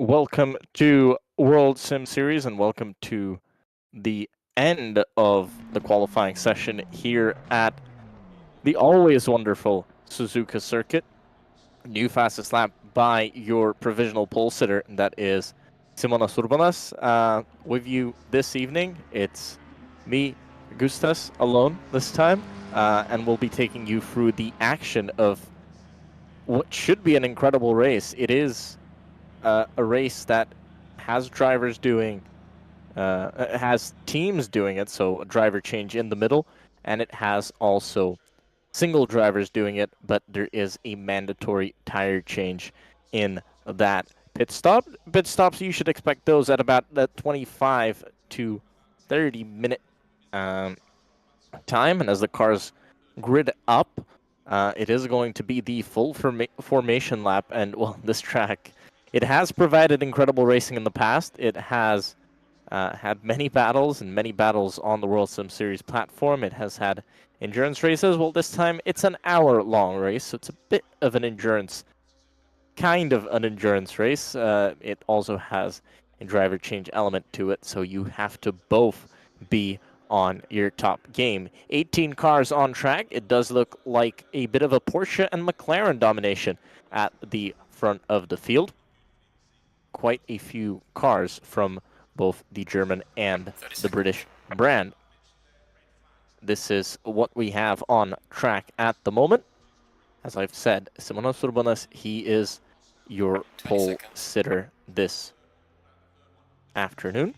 Welcome to World Sim Series and welcome to the end of the qualifying session here at the always wonderful Suzuka circuit. New fastest lap by your provisional pole sitter, that is Simonas Urbanas. With you this evening, it's me, Gustas, alone this time, and we'll be taking you through the action of what should be an incredible race. It is a race that has drivers doing, has teams doing it, so a driver change in the middle, and it has also single drivers doing it, but there is a mandatory tire change in that pit stop. Pit stops, you should expect those at about the 25 to 30 minute time, and as the cars grid up, it is going to be the full formation lap, and well, this track, it has provided incredible racing in the past. It has had many battles and many battles on the World Sim Series platform. It has had endurance races. Well, this time it's an hour-long race, so it's a bit of an endurance, kind of an endurance race. It also has a driver change element to it, so you have to both be on your top game. 18 cars on track. It does look like a bit of a Porsche and McLaren domination at the front of the field. Quite a few cars from both the German and the British brand. This is what we have on track at the moment. As I've said, Simonas Urbanas, he is your pole sitter this afternoon.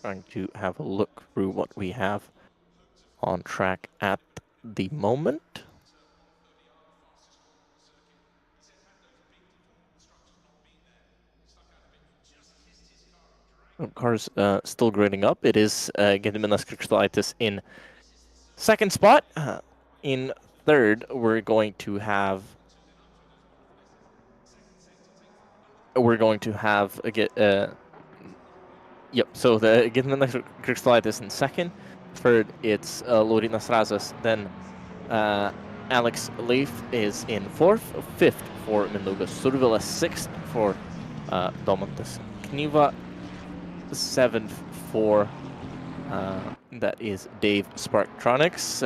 Trying to have a look through what we have on track at the moment. Cars still grading up. It is Gediminas Krikštaitis in second spot. In third, we're going to have yep, so the Gediminas Krikštaitis in second. Third, it's Laurynas Razas. Then Alex Leif is in fourth. Fifth for Mindaugas Survila. Sixth for Domantas Knyva. Seventh for that is Dave Sparktronics.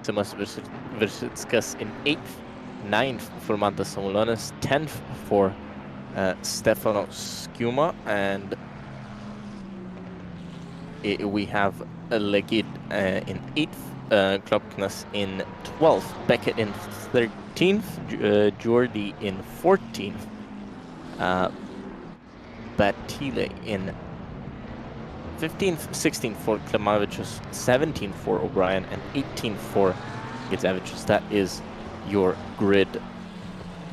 Simas Virsitskas in eighth. Ninth for Mantas Samulonis. 10th for Stefano Skuma, and we have Legid in 8th, Klopknas in 12th, Beckett in 13th, Jordi in 14th, Batile in 15th, 16th for Klimavicius, 17th for O'Brien, and 18th for Gizavicius. That is your grid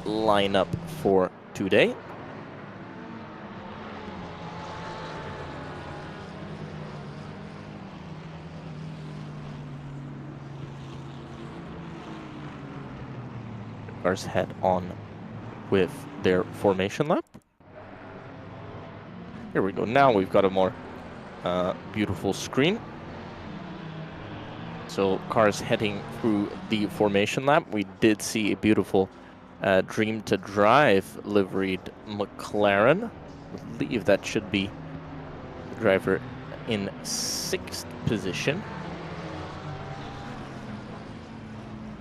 lineup for today. Cars head on with their formation lap. Here we go. Now we've got a more beautiful screen. So cars heading through the formation lap. We did see a beautiful Dream to Drive liveried McLaren. I believe that should be the driver in 6th position.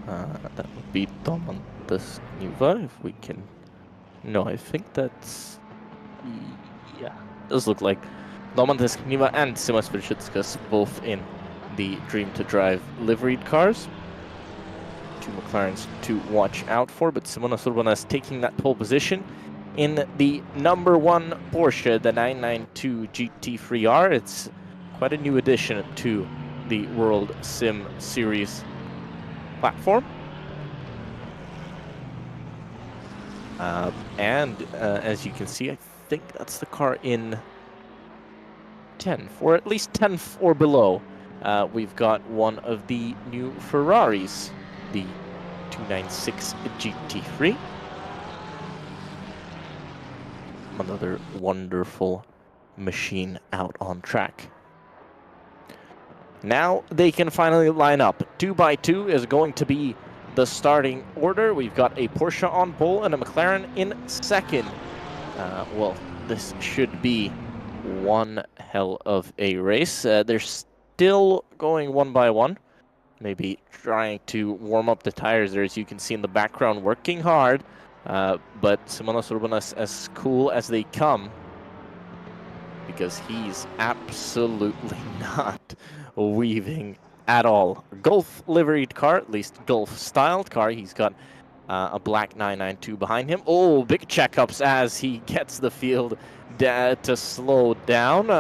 That would be Domantas Knyva, if we can... No, I think that's... Yeah, does look like Domantas Knyva and Simas Virsitskas both in the Dream to Drive liveried cars. Two McLarens to watch out for, but Simonas Urbanas taking that pole position in the number 1 Porsche, the 992 GT3R. It's quite a new addition to the World Sim Series platform. As you can see, I think that's the car in 10th, or at least 10th or below. We've got one of the new Ferraris, the 296 GT3. Another wonderful machine out on track. Now they can finally line up. 2 by 2 is going to be the starting order. We've got a Porsche on pole and a McLaren in second. Well, this should be one hell of a race. They're still going one by one. Maybe trying to warm up the tires there, as you can see in the background, working hard. But Simonas Urbanas, as cool as they come, because he's absolutely not weaving at all. Golf liveried car, at least Golf styled car. He's got a black 992 behind him. Oh, big checkups as he gets the field to slow down.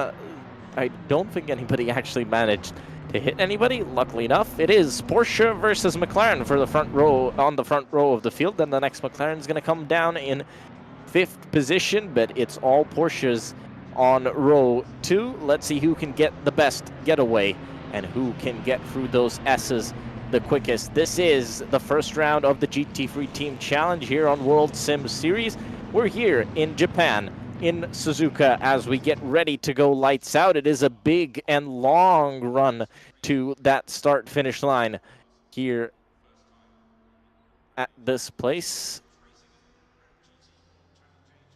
I don't think anybody actually managed to hit anybody. Luckily enough, it is Porsche versus McLaren for the front row, on the front row of the field. Then the next McLaren is going to come down in 5th position, but it's all Porsches on row 2. Let's see who can get the best getaway and who can get through those S's the quickest. This is the first round of the GT3 Team Challenge here on World Sim Series. We're here in Japan, in Suzuka, as we get ready to go lights out. It is a big and long run to that start-finish line here at this place.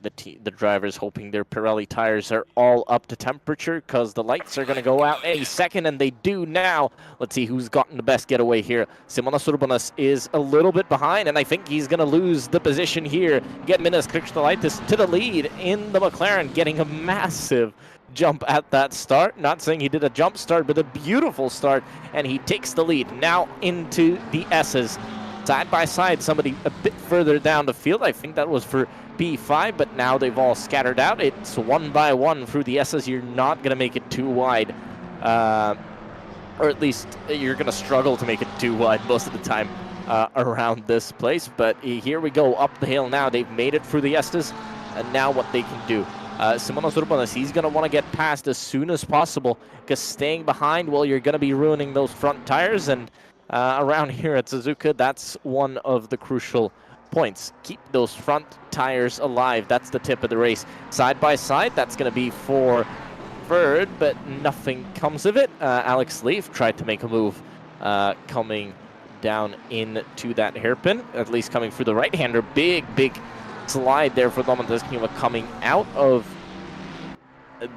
The drivers hoping their Pirelli tires are all up to temperature, because the lights are going to go out any second, and they do now. Let's see who's gotten the best getaway here. Simonas Urbanas is a little bit behind, and I think he's going to lose the position here. Gediminas Krikštolaitis to the lead in the McLaren, getting a massive jump at that start. Not saying he did a jump start, but a beautiful start, and he takes the lead. Now into the S's. Side by side, somebody a bit further down the field. I think that was for P5, but now they've all scattered out. It's one by one through the S's. You're not going to make it too wide, or at least you're going to struggle to make it too wide most of the time around this place. But here we go up the hill now. They've made it through the S's, and now what they can do. Simonas Urbanas, he's going to want to get past as soon as possible, because staying behind, well, you're going to be ruining those front tires, and around here at Suzuka, that's one of the crucial points. Keep those front tires alive. That's the tip of the race. Side by side, that's going to be for third, but nothing comes of it. Alex Leaf tried to make a move coming down into that hairpin, at least coming through the right-hander. Big slide there for Lomontescu coming out of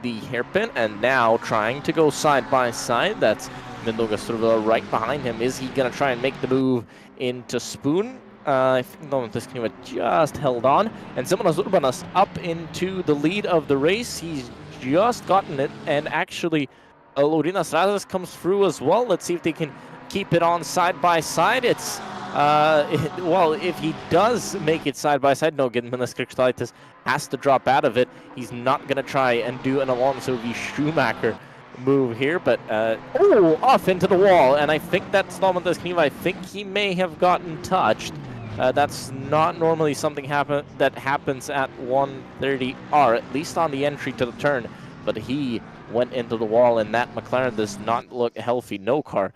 the hairpin, and now trying to go side by side. That's Mindaugas Survila right behind him. Is he going to try and make the move into Spoon? I think Lomontescu just held on. And Simonas Urbanas up into the lead of the race. He's just gotten it. And actually, Laurinas Razas comes through as well. Let's see if they can keep it on side by side. It's, well, if he does make it side by side, no, Gediminas Krikštolaitis has to drop out of it. He's not going to try and do an Alonso v. Schumacher move here, but off into the wall, and I think that's Lomontescu. I think he may have gotten touched. That's not normally something that happens at 130R, at least on the entry to the turn, but he went into the wall, and that McLaren does not look healthy. No car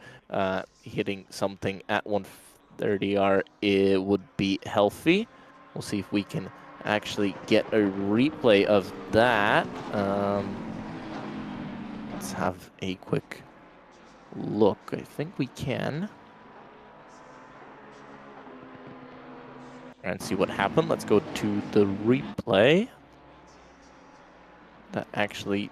hitting something at 130R, it would be healthy. We'll see if we can actually get a replay of that. Let's have a quick look. I think we can. And see what happened. Let's go to the replay. That actually...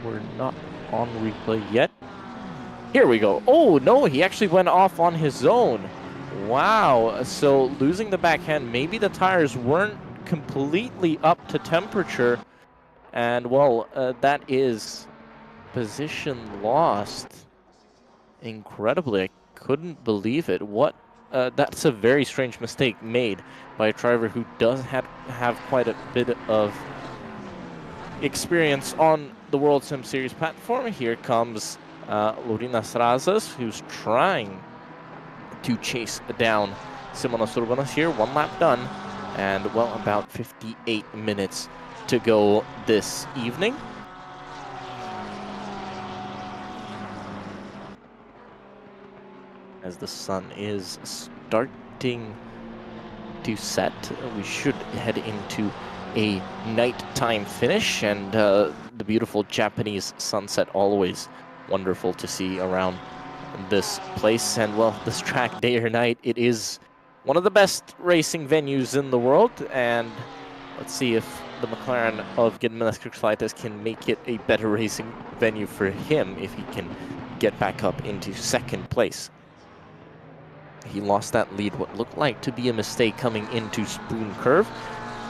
we're not on replay yet. Here we go. Oh, no, he actually went off on his own. Wow. So losing the backhand, maybe the tires weren't completely up to temperature. And, well, that is position lost. Incredibly. I couldn't believe it. What? That's a very strange mistake made by a driver who does have quite a bit of experience on the World Sim Series platform. Here comes Laurinas Razas, who's trying to chase down Simonas Urbanas here. 1 lap done, and, well, about 58 minutes to go this evening. As the sun is starting to set, we should head into a nighttime finish, and the beautiful Japanese sunset, always wonderful to see around this place. And well, this track, day or night, it is one of the best racing venues in the world, and let's see if the McLaren of Gediminas Kirkslaitis can make it a better racing venue for him if he can get back up into second place. He lost that lead, what looked like to be a mistake coming into Spoon Curve,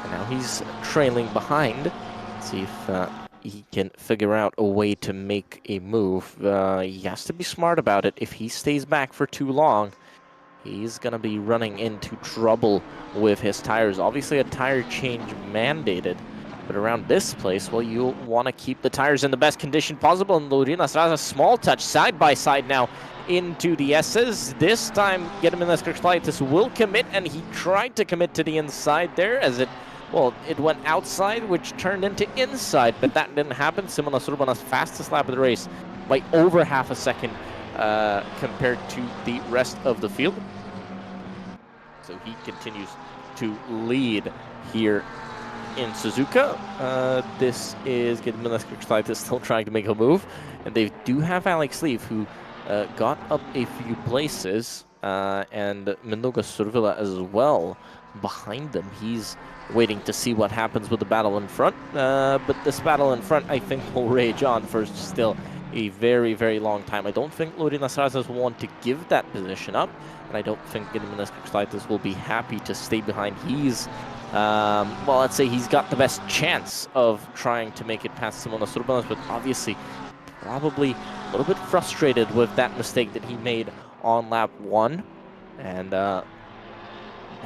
and now he's trailing behind. Let's see if he can figure out a way to make a move. He has to be smart about it. If he stays back for too long, he's going to be running into trouble with his tires. Obviously, a tire change mandated, but around this place, well, you'll want to keep the tires in the best condition possible. And Lorena has a small touch side by side now into the S's. This time, Gediminas Kirkslaitis will commit, and he tried to commit to the inside there as it went outside, which turned into inside, but that didn't happen. Simonas Urbanas fastest lap of the race by over half a second compared to the rest of the field. So he continues to lead here in Suzuka. This is Gediminas Kirkslaitis still trying to make a move, and they do have Alex Leaf, who got up a few places, and Mindaugas Survila as well behind them. He's waiting to see what happens with the battle in front, but this battle in front, I think, will rage on for still a very, very long time. I don't think Lorena Sarazas will want to give that position up, and I don't think Gediminas Kirkslaitis will be happy to stay behind. He's, well, let's say he's got the best chance of trying to make it past Simonas Urbanas, but obviously probably a little bit frustrated with that mistake that he made on lap 1, and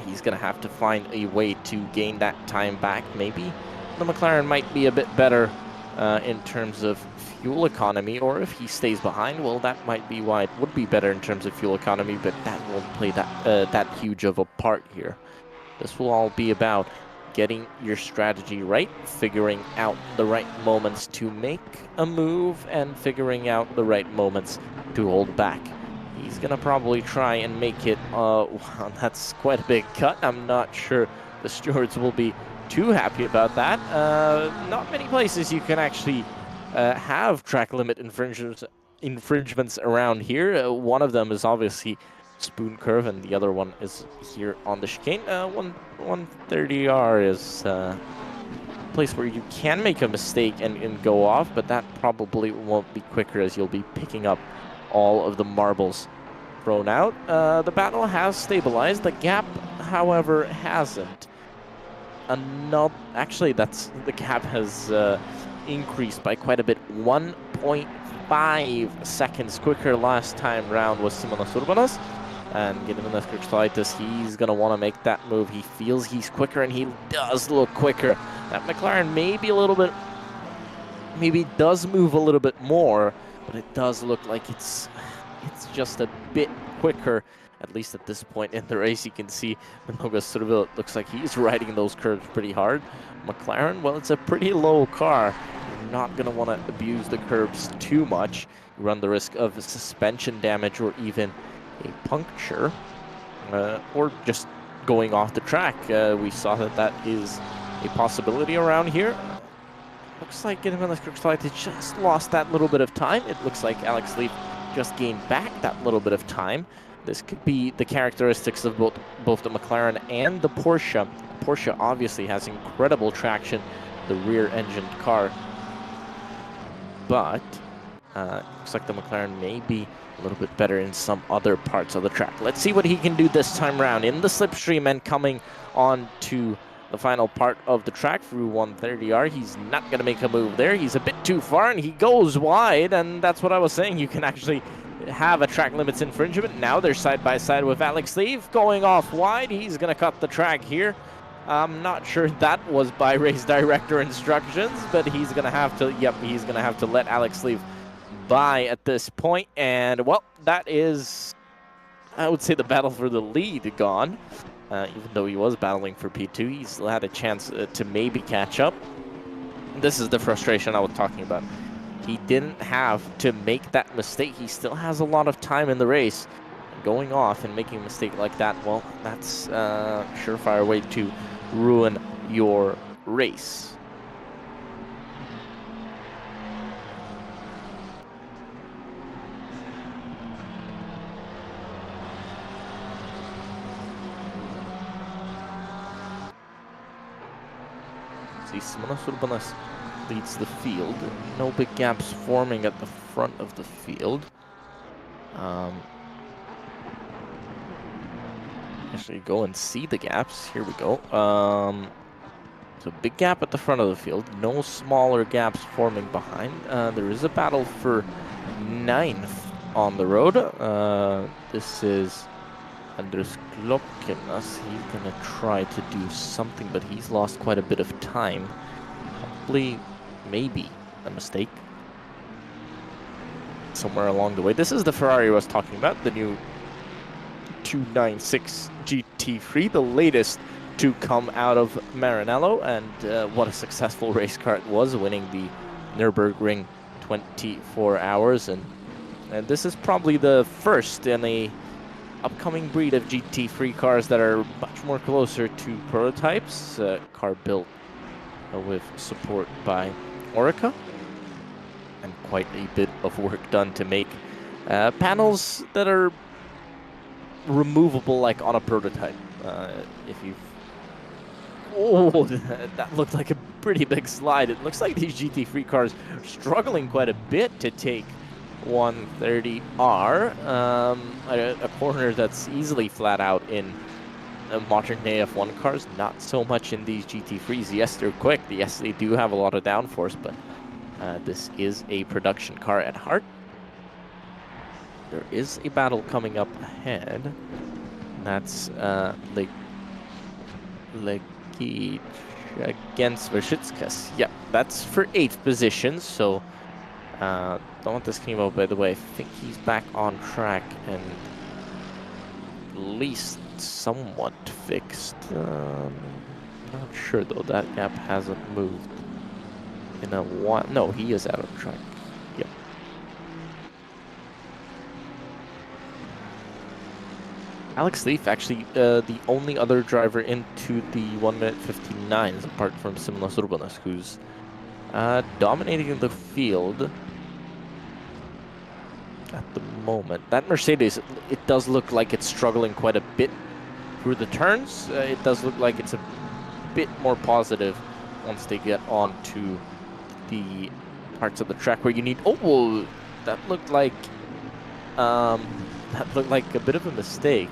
he's going to have to find a way to gain that time back. Maybe the McLaren might be a bit better in terms of fuel economy, or if he stays behind, well, that might be why it would be better in terms of fuel economy, but that won't play that huge of a part here. This will all be about getting your strategy right, figuring out the right moments to make a move, and figuring out the right moments to hold back. He's going to probably try and make it, wow, that's quite a big cut. I'm not sure the stewards will be too happy about that. Not many places you can actually have track limit infringements around here. One of them is obviously Spoon Curve, and the other one is here on the chicane. 130R is a place where you can make a mistake and go off, but that probably won't be quicker, as you'll be picking up all of the marbles thrown out. The battle has stabilized. The gap, however, hasn't. Actually, the gap has increased by quite a bit. 1.5 seconds quicker last time round was Simonas Urbanas. And Gediminas Kirkslaitis, he's going to want to make that move. He feels he's quicker, and he does look quicker. That McLaren maybe does move a little bit more, but it does look like it's just a bit quicker, at least at this point in the race. You can see Mindaugas Survila, it looks like he's riding those curves pretty hard. McLaren, well, it's a pretty low car. You're not going to want to abuse the curves too much. You run the risk of suspension damage, or even a puncture, or just going off the track. We saw that is a possibility around here. Looks like Gediminas Kirkslaitis just lost that little bit of time. It looks like Alex Leaf just gained back that little bit of time. This could be the characteristics of both the McLaren and the Porsche. Porsche obviously has incredible traction, the rear-engined car, but looks like the McLaren may be a little bit better in some other parts of the track. Let's see what he can do this time around in the slipstream and coming on to the final part of the track through 130R. He's not going to make a move there. He's a bit too far, and he goes wide, and that's what I was saying. You can actually have a track limits infringement. Now they're side by side with Alex Leaf going off wide. He's going to cut the track here. I'm not sure that was by race director instructions, but he's going to have to, he's going to have to let Alex Leaf by at this point. And, well, that is, I would say, the battle for the lead gone. Even though he was battling for P2, he still had a chance to maybe catch up. This is the frustration I was talking about. He didn't have to make that mistake. He still has a lot of time in the race. Going off and making a mistake like that, well, that's a surefire way to ruin your race. See, Simonas Urbanas leads the field. No big gaps forming at the front of the field. Actually, go and see the gaps. Here we go. So big gap at the front of the field. No smaller gaps forming behind. There is a battle for 9th on the road. This is Andres Klopkenas. He's going to try to do something, but he's lost quite a bit of time. Probably, maybe, a mistake somewhere along the way. This is the Ferrari I was talking about, the new 296 GT3, the latest to come out of Maranello, and what a successful race car it was, winning the Nürburgring 24 hours. And this is probably the first in a upcoming breed of GT3 cars that are much more closer to prototypes. Car built with support by Orica, and quite a bit of work done to make panels that are removable like on a prototype. If you've... Oh, that looked like a pretty big slide. It looks like these GT3 cars are struggling quite a bit to take 130R, a corner that's easily flat out in modern AF1 cars, not so much in these GT3s. Yes, they're quick. Yes, they do have a lot of downforce, but this is a production car at heart. There is a battle coming up ahead. That's Legic against Verschitskas. Yep, that's for 8th position, so don't want this team out, by the way. I think he's back on track and at least somewhat fixed. Not sure though, that gap hasn't moved in a while. No, he is out of track. Yep. Alex Leaf, actually, the only other driver into the 1:59s, apart from Simonas Urbanas, who's dominating the field at the moment. That Mercedes, it does look like it's struggling quite a bit through the turns. It does look like it's a bit more positive once they get on to the parts of the track where you need... Oh, that looked like a bit of a mistake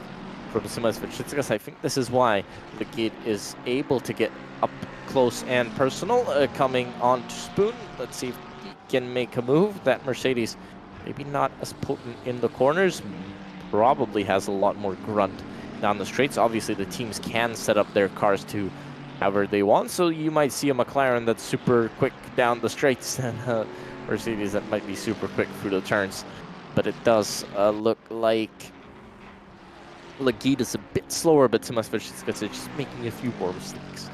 from Simonas Verschitskas. I think this is why the gate is able to get up close and personal, coming on to Spoon. Let's see if he can make a move. That Mercedes, maybe not as potent in the corners, probably has a lot more grunt down the straights. Obviously, the teams can set up their cars to however they want, so you might see a McLaren that's super quick down the straights and a Mercedes that might be super quick through the turns. But it does look like Legic is a bit slower, but Simonas Verschitskas is just making a few more mistakes.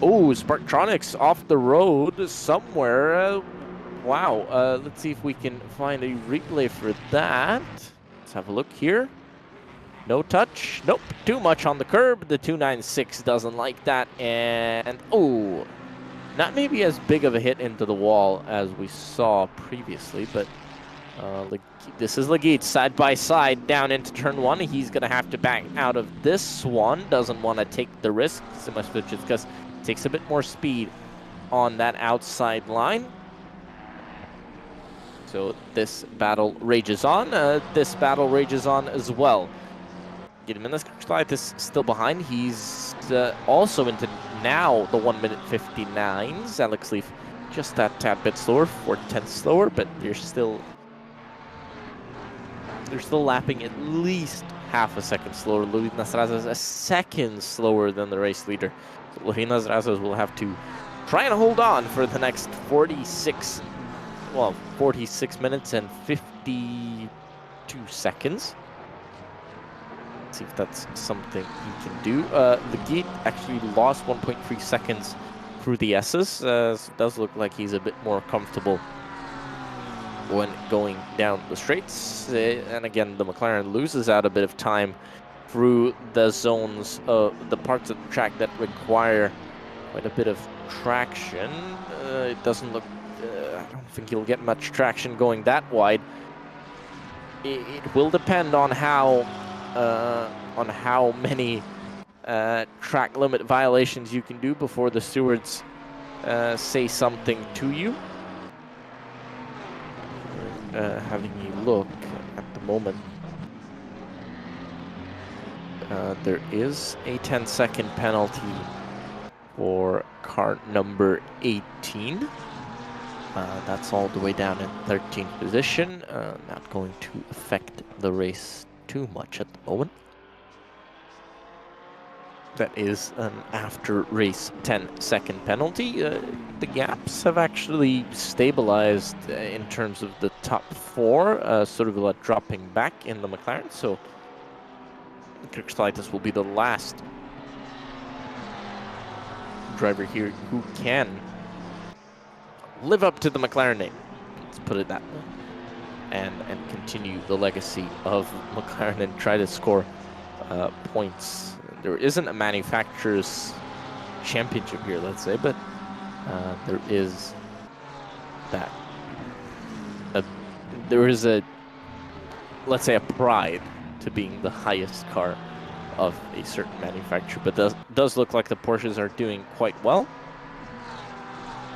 Oh, Sparktronics off the road somewhere. Wow. Let's see if we can find a replay for that. Let's have a look here. No touch. Nope. Too much on the curb. The 296 doesn't like that. And, oh, not maybe as big of a hit into the wall as we saw previously, but this is Legic side by side down into turn 1. He's going to have to back out of this one. Doesn't want to take the risk. Simonas Verschitskas takes a bit more speed on that outside line. So this battle rages on. This battle rages on as well. Gediminas is still behind. He's also into now the 1:59s. Alex Leaf just that tad bit slower, 4/10 slower, but they're still lapping at least half a second slower. Luis Nasrazas is a second slower than the race leader. So Luis Nasrazas will have to try and hold on for the next 46 minutes and 52 seconds. Let's see if that's something he can do. Legic actually lost 1.3 seconds through the S's. So it does look like he's a bit more comfortable when going down the straights. And again, the McLaren loses out a bit of time through the zones, the parts of the track that require quite a bit of traction. It doesn't look, I don't think you'll get much traction going that wide. It will depend on how many track limit violations you can do before the stewards say something to you. Having a look at the moment, there is a 10-second penalty for car number 18. That's all the way down in 13th position. Not going to affect the race too much at the moment. That is an after-race 10-second penalty. The gaps have actually stabilized in terms of the top four, sort of like dropping back in the McLaren. So Kirkstalitis will be the last driver here who can live up to the McLaren name, let's put it that way, and continue the legacy of McLaren and try to score points. There isn't a manufacturer's championship here, let's say, but there is that. There is a, let's say, a pride to being the highest car of a certain manufacturer, but does look like the Porsches are doing quite well.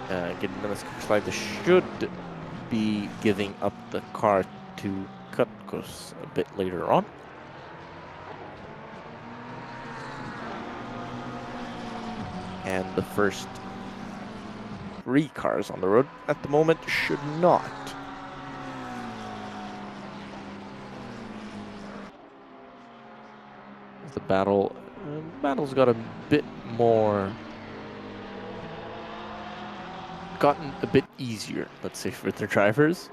Getting this slide, they should be giving up the car to Kutkos a bit later on. And the first 3 cars on the road at the moment should not. The battle's got a bit more, gotten a bit easier, let's say, for the drivers.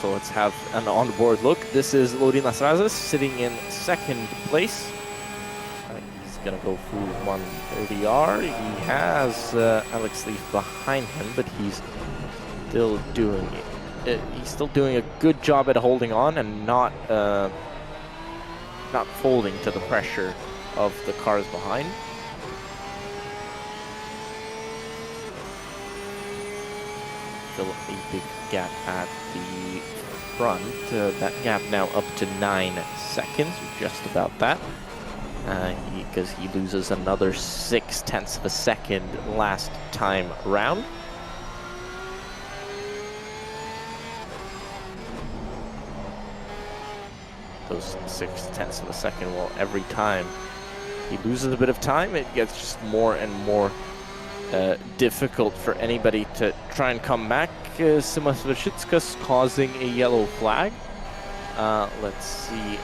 So let's have an on-board look. This is Lodi Nasrazes sitting in 2nd place. He's gonna go through 130R. He has Alex Leaf behind him, but he's still doing it. He's still doing a good job at holding on and not folding to the pressure of the cars behind. Still a big gap at the front. That gap now up to 9 seconds, just about that. Because he loses another 0.6 of a second last time round. Those 0.6 of a second, well, every time he loses a bit of time, it gets just more and more difficult for anybody to try and come back. Simas Vashitskas causing a yellow flag. Let's see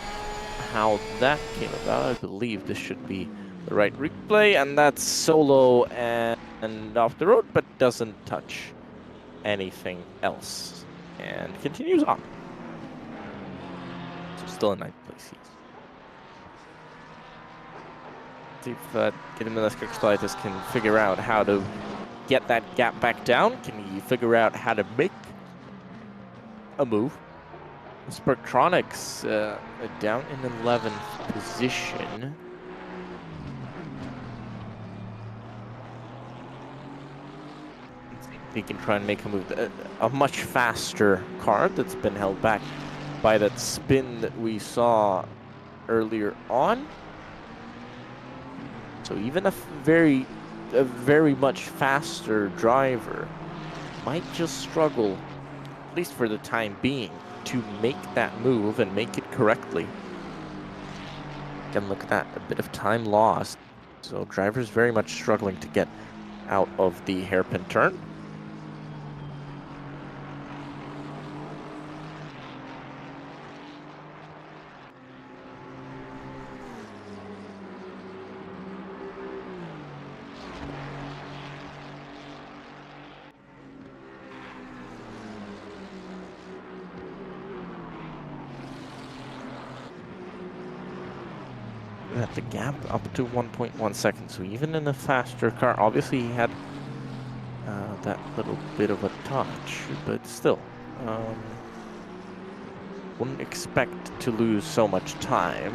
how that came about. I believe this should be the right replay, and that's solo and off the road, but doesn't touch anything else, and continues on. So still in 9th place, yes. See if Gediminas Kirkstalitis can figure out how to get that gap back down. Can he figure out how to make a move? Sparktronics down in 11th position. Let's see if he can try and make a move. A much faster car that's been held back by that spin that we saw earlier on. So even a very much faster driver might just struggle, at least for the time being, to make that move and make it correctly. Again, look at that, a bit of time lost. So drivers very much struggling to get out of the hairpin turn. At the gap up to 1.1 seconds, so even in a faster car, obviously he had that little bit of a touch, but still, Wouldn't expect to lose so much time.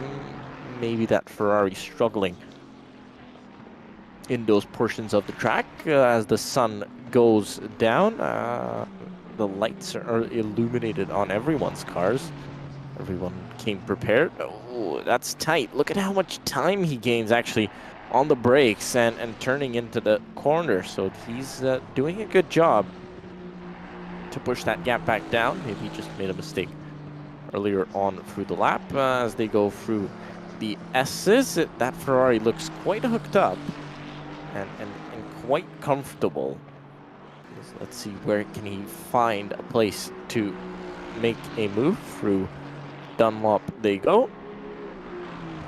Maybe that Ferrari struggling in those portions of the track as the sun goes down. The lights are illuminated on everyone's cars. Everyone came prepared. Oh, that's tight. Look at how much time he gains actually on the brakes and turning into the corner. So he's doing a good job to push that gap back down. Maybe he just made a mistake earlier on through the lap as they go through the S's. That Ferrari looks quite hooked up and quite comfortable. So let's see, where can he find a place to make a move? Through Dunlop they go.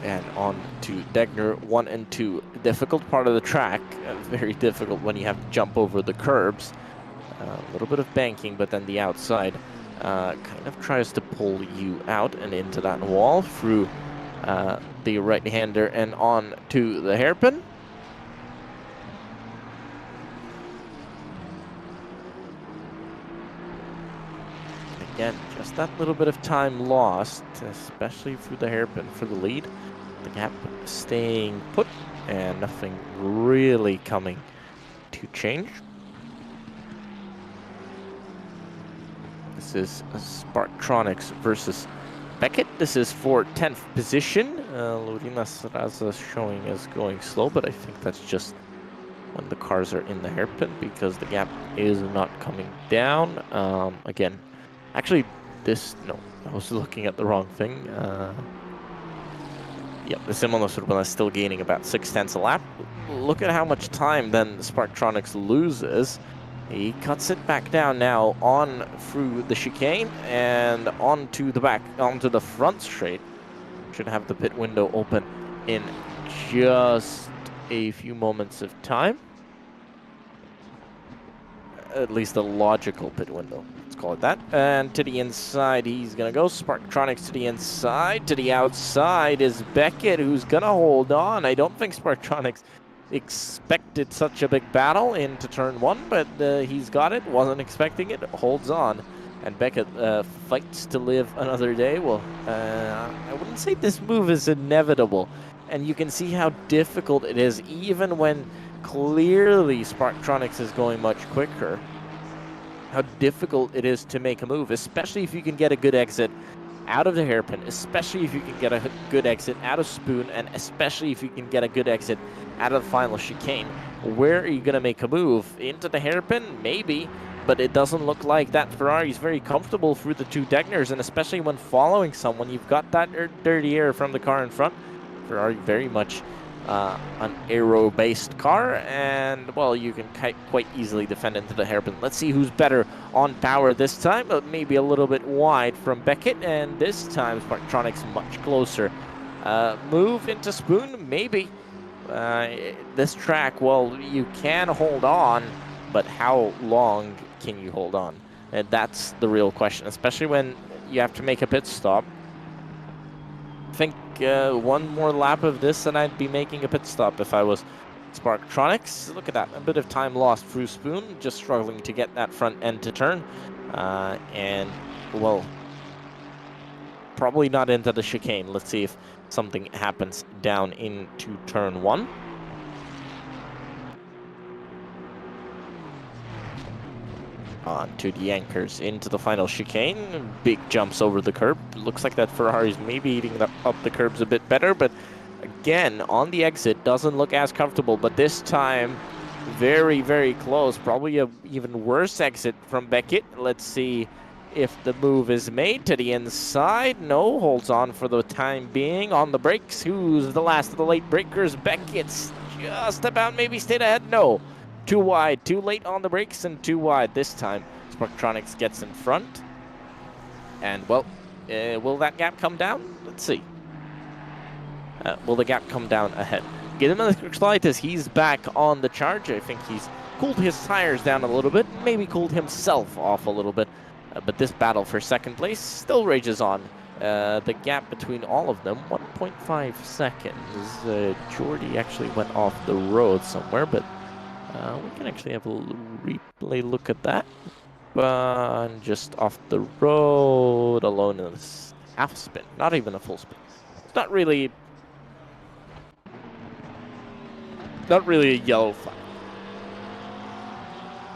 And on to Degner 1 and 2. Difficult part of the track. Very difficult when you have to jump over the curbs. A little bit of banking, but then the outside kind of tries to pull you out and into that wall through the right-hander and on to the hairpin. Again, just that little bit of time lost, especially through the hairpin for the lead. The gap staying put and nothing really coming to change. This is Sparktronics versus Beckett. This is for 10th position. Lorina Saraza showing as going slow, but I think that's just when the cars are in the hairpin because the gap is not coming down. Again, actually, no, I was looking at the wrong thing. Yep, the Simono Surbana is still gaining about 0.6 a lap. Look at how much time then Sparktronics loses. He cuts it back down now on through the chicane and onto the front straight. Should have the pit window open in just a few moments of time. At least a logical pit window, let's call it that. And to the inside he's gonna go. Sparktronics to the inside. To the outside is Beckett, who's gonna hold on. I don't think Sparktronics expected such a big battle into turn 1, but he's got it. Wasn't expecting it. Holds on. And Beckett fights to live another day. Well, I wouldn't say this move is inevitable. And you can see how difficult it is, even when clearly Sparktronics is going much quicker. How difficult it is to make a move, especially if you can get a good exit out of the hairpin, especially if you can get a good exit out of Spoon, and especially if you can get a good exit out of the final chicane. Where are you going to make a move? Into the hairpin? Maybe, but it doesn't look like that. Ferrari is very comfortable through the two Degners, and especially when following someone, you've got that dirty air from the car in front. Ferrari very much an aero-based car, and well, you can quite easily defend into the hairpin. Let's see who's better on power this time, but maybe a little bit wide from Beckett, and this time Sparktronics much closer. Move into Spoon, maybe. This track, well, you can hold on, but how long can you hold on? And that's the real question, especially when you have to make a pit stop. I think one more lap of this and I'd be making a pit stop if I was Sparktronics. Look at that, a bit of time lost through Spoon, just struggling to get that front end to turn. And, well, probably not into the chicane. Let's see if something happens down into turn 1. On to the anchors into the final chicane. Big jumps over the curb. Looks like that Ferrari's maybe eating up the curbs a bit better, but again, on the exit, doesn't look as comfortable, but this time, very, very close. Probably a even worse exit from Beckett. Let's see if the move is made to the inside. No, holds on for the time being. On the brakes, who's the last of the late breakers? Beckett's just about maybe stayed ahead. No. Too wide, too late on the brakes, and too wide this time. Sparktronics gets in front. And, well, will that gap come down? Let's see. Will the gap come down ahead? Get him in the slightest. He's back on the charge. I think he's cooled his tires down a little bit, maybe cooled himself off a little bit. But this battle for second place still rages on. The gap between all of them, 1.5 seconds. Jordy actually went off the road somewhere, but we can actually have a little replay look at that. and just off the road, alone in a half spin, not even a full spin. It's not really a yellow flag.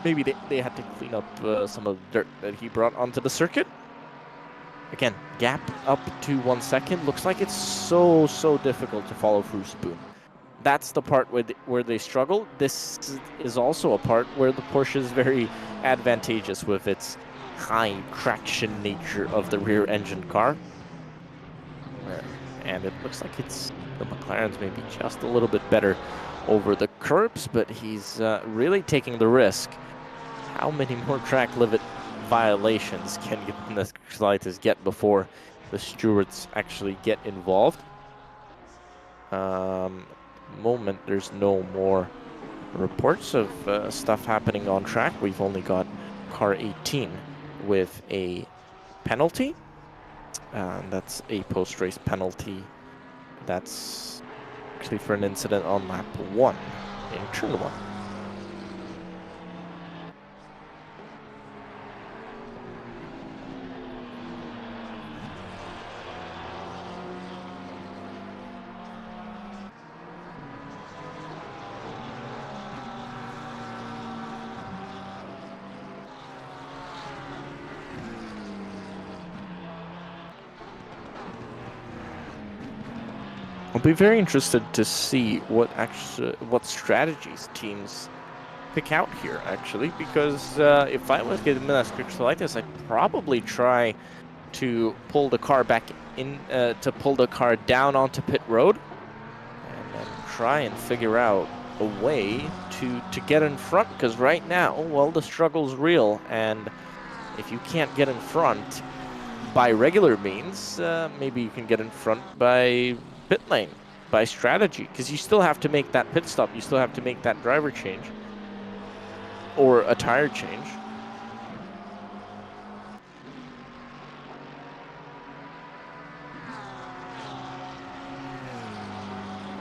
Maybe they had to clean up some of the dirt that he brought onto the circuit. Again, gap up to 1 second. Looks like it's so difficult to follow through Spoon. That's the part where they struggle. This is also a part where the Porsche is very advantageous with its high traction nature of the rear engine car. And it looks like the McLaren's maybe just a little bit better over the curbs, but he's really taking the risk. How many more track limit violations can the slightest get before the stewards actually get involved? Moment, there's no more reports of stuff happening on track. We've only got car 18 with a penalty. That's a post-race penalty. That's actually for an incident on lap 1 in turn 1. I'll be very interested to see what strategies teams pick out here, actually, because if I was getting a script like this, I'd probably try to pull the car back in, to pull the car down onto pit road, and then try and figure out a way to get in front, because right now, well, the struggle's real, and if you can't get in front by regular means, maybe you can get in front by pit lane, by strategy, because you still have to make that pit stop, you still have to make that driver change, or a tire change.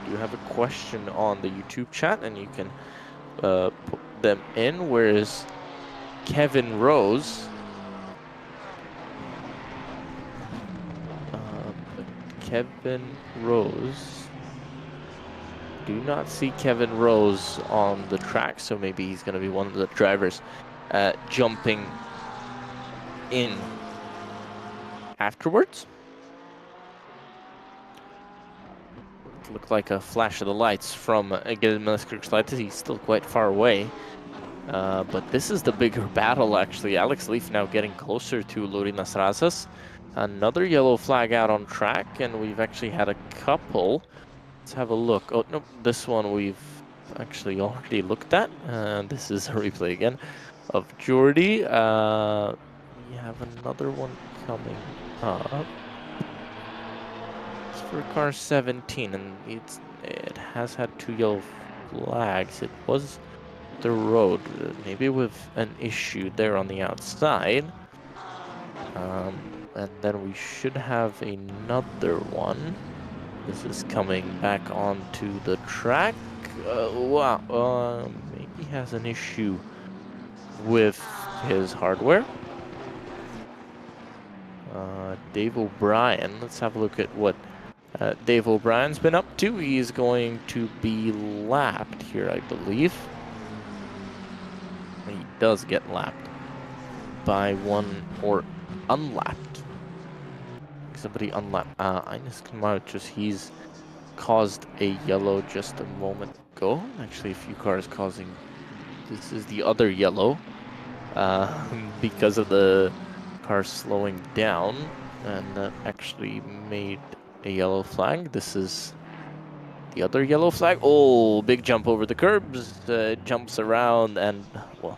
You have a question on the YouTube chat, and you can put them in. Whereas Kevin Rose, do not see Kevin Rose on the track, so maybe he's going to be one of the drivers jumping in afterwards. Looked like a flash of the lights from he's still quite far away. But this is the bigger battle, actually. Alex Leaf now getting closer to Lorinas Razas. Another yellow flag out on track, and we've actually had a couple. Let's have a look. Oh, no, this one we've actually already looked at. This is a replay again of Jordy. We have another one coming up. It's for car 17, and it has had 2 yellow flags. It was the road, maybe with an issue there on the outside. And then we should have another one. This is coming back onto the track. Wow, maybe he has an issue with his hardware. Dave O'Brien, let's have a look at what Dave O'Brien's been up to. He's going to be lapped here, I believe. He does get lapped by one, or unlapped. Somebody unlapped. Ines Kamauchus, he's caused a yellow just a moment ago. Actually, a few cars causing. This is the other yellow because of the car slowing down, and that actually made a yellow flag. This is the other yellow flag. Oh, big jump over the curbs. Jumps around and, well,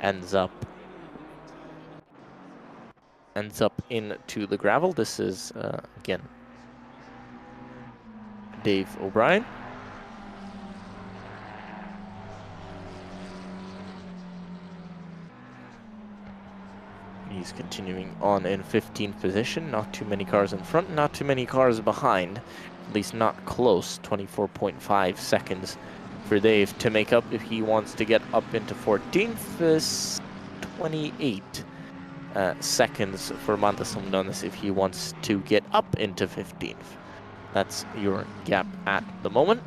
ends up into the gravel. This is, again, Dave O'Brien. He's continuing on in 15th position. Not too many cars in front, not too many cars behind. At least not close. 24.5 seconds for Dave to make up if he wants to get up into 14th. This 28 seconds for Mantas Homdones if he wants to get up into 15th. That's your gap at the moment.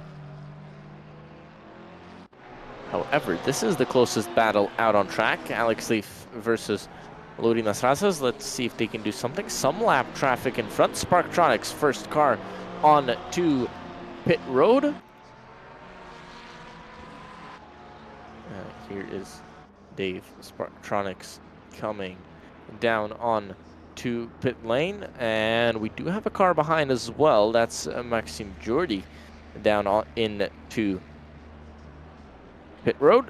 However, this is the closest battle out on track. Alex Leaf versus Lorinas Razas. Let's see if they can do something. Some lap traffic in front. Sparktronics, first car on to pit road. Here is Dave Sparktronics coming down on to pit lane, and we do have a car behind as well. That's Maxime Jordi down on into pit road.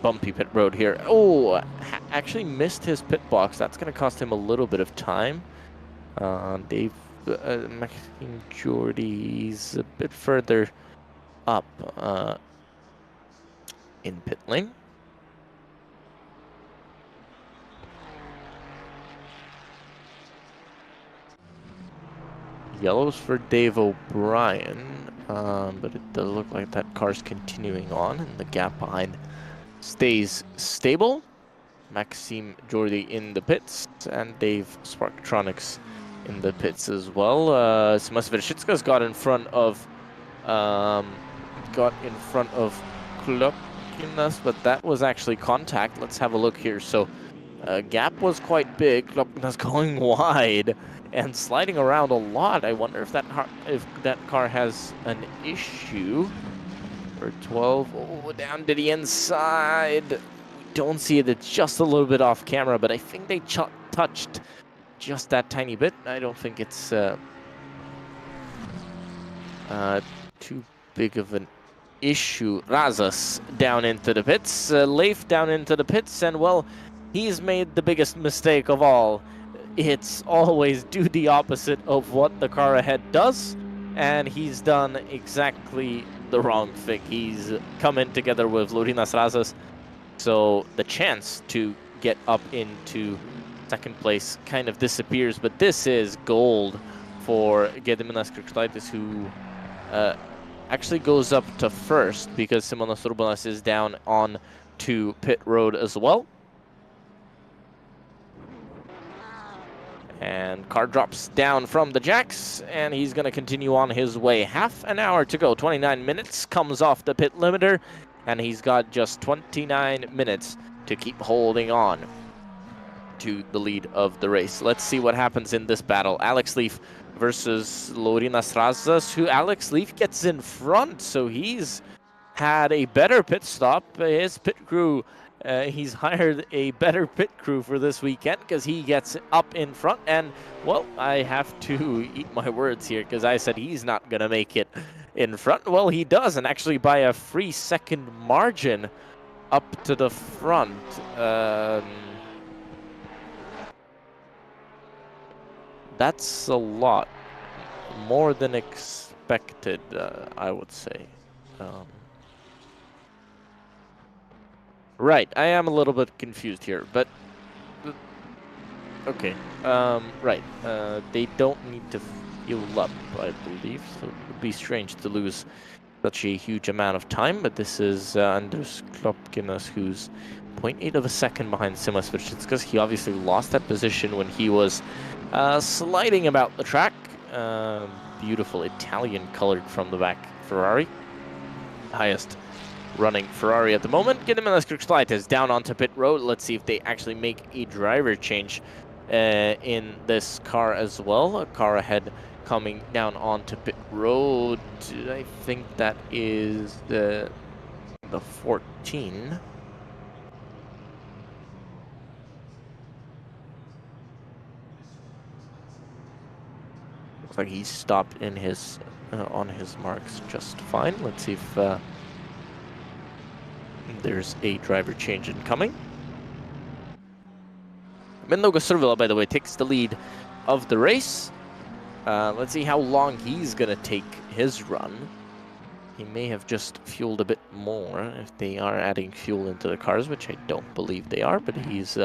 Bumpy pit road here. Oh, actually missed his pit box. That's going to cost him a little bit of time. Dave Maxime Jordi's a bit further up in pit lane. Yellows for Dave O'Brien, but it does look like that car's continuing on, and the gap behind stays stable. Maxime Jordi in the pits, and Dave Sparktronics in the pits as well. Simas Vershitska's got in front of Klopkinas, but that was actually contact. Let's have a look here. So gap was quite big. Klopkinas going wide and sliding around a lot. I wonder if that car has an issue. For 12, oh, down to the inside. We don't see it. It's just a little bit off camera, but I think they touched just that tiny bit. I don't think it's too big of an issue. Razas down into the pits. Leif down into the pits, and well, he's made the biggest mistake of all. It's always do the opposite of what the car ahead does, and he's done exactly the wrong thing. He's come in together with Lorinas Razas, so the chance to get up into second place kind of disappears, but this is gold for Gediminas Krikštaitis, who actually goes up to first because Simonas Urbanas is down on to pit road as well. And car drops down from the jacks, and he's going to continue on his way. Half an hour to go, 29 minutes, comes off the pit limiter, and he's got just 29 minutes to keep holding on to the lead of the race. Let's see what happens in this battle. Alex Leaf versus Lorinas Razas, who Alex Leaf gets in front, so he's had a better pit stop. His pit crew, he's hired a better pit crew for this weekend because he gets up in front. And, well, I have to eat my words here because I said he's not going to make it in front. Well, he does, and actually by a 3-second margin up to the front. That's a lot. More than expected, I would say. Right, I am a little bit confused here, but okay. Right, they don't need to fuel up, I believe, so it would be strange to lose such a huge amount of time, but this is Anders Klopkinas, who's 0.8 of a second behind Simas Vershitskas. He obviously lost that position when he was sliding about the track. Beautiful Italian colored from the back Ferrari. Highest running Ferrari at the moment. Gediminas Krikštaitis down onto pit road. Let's see if they actually make a driver change in this car as well. A car ahead coming down onto pit road. I think that is the 14. Looks like he stopped in his on his marks just fine. Let's see if there's a driver change incoming. Mindaugas Survila, by the way, takes the lead of the race. Let's see how long he's gonna take his run. He may have just fueled a bit more if they are adding fuel into the cars, which I don't believe they are, but he's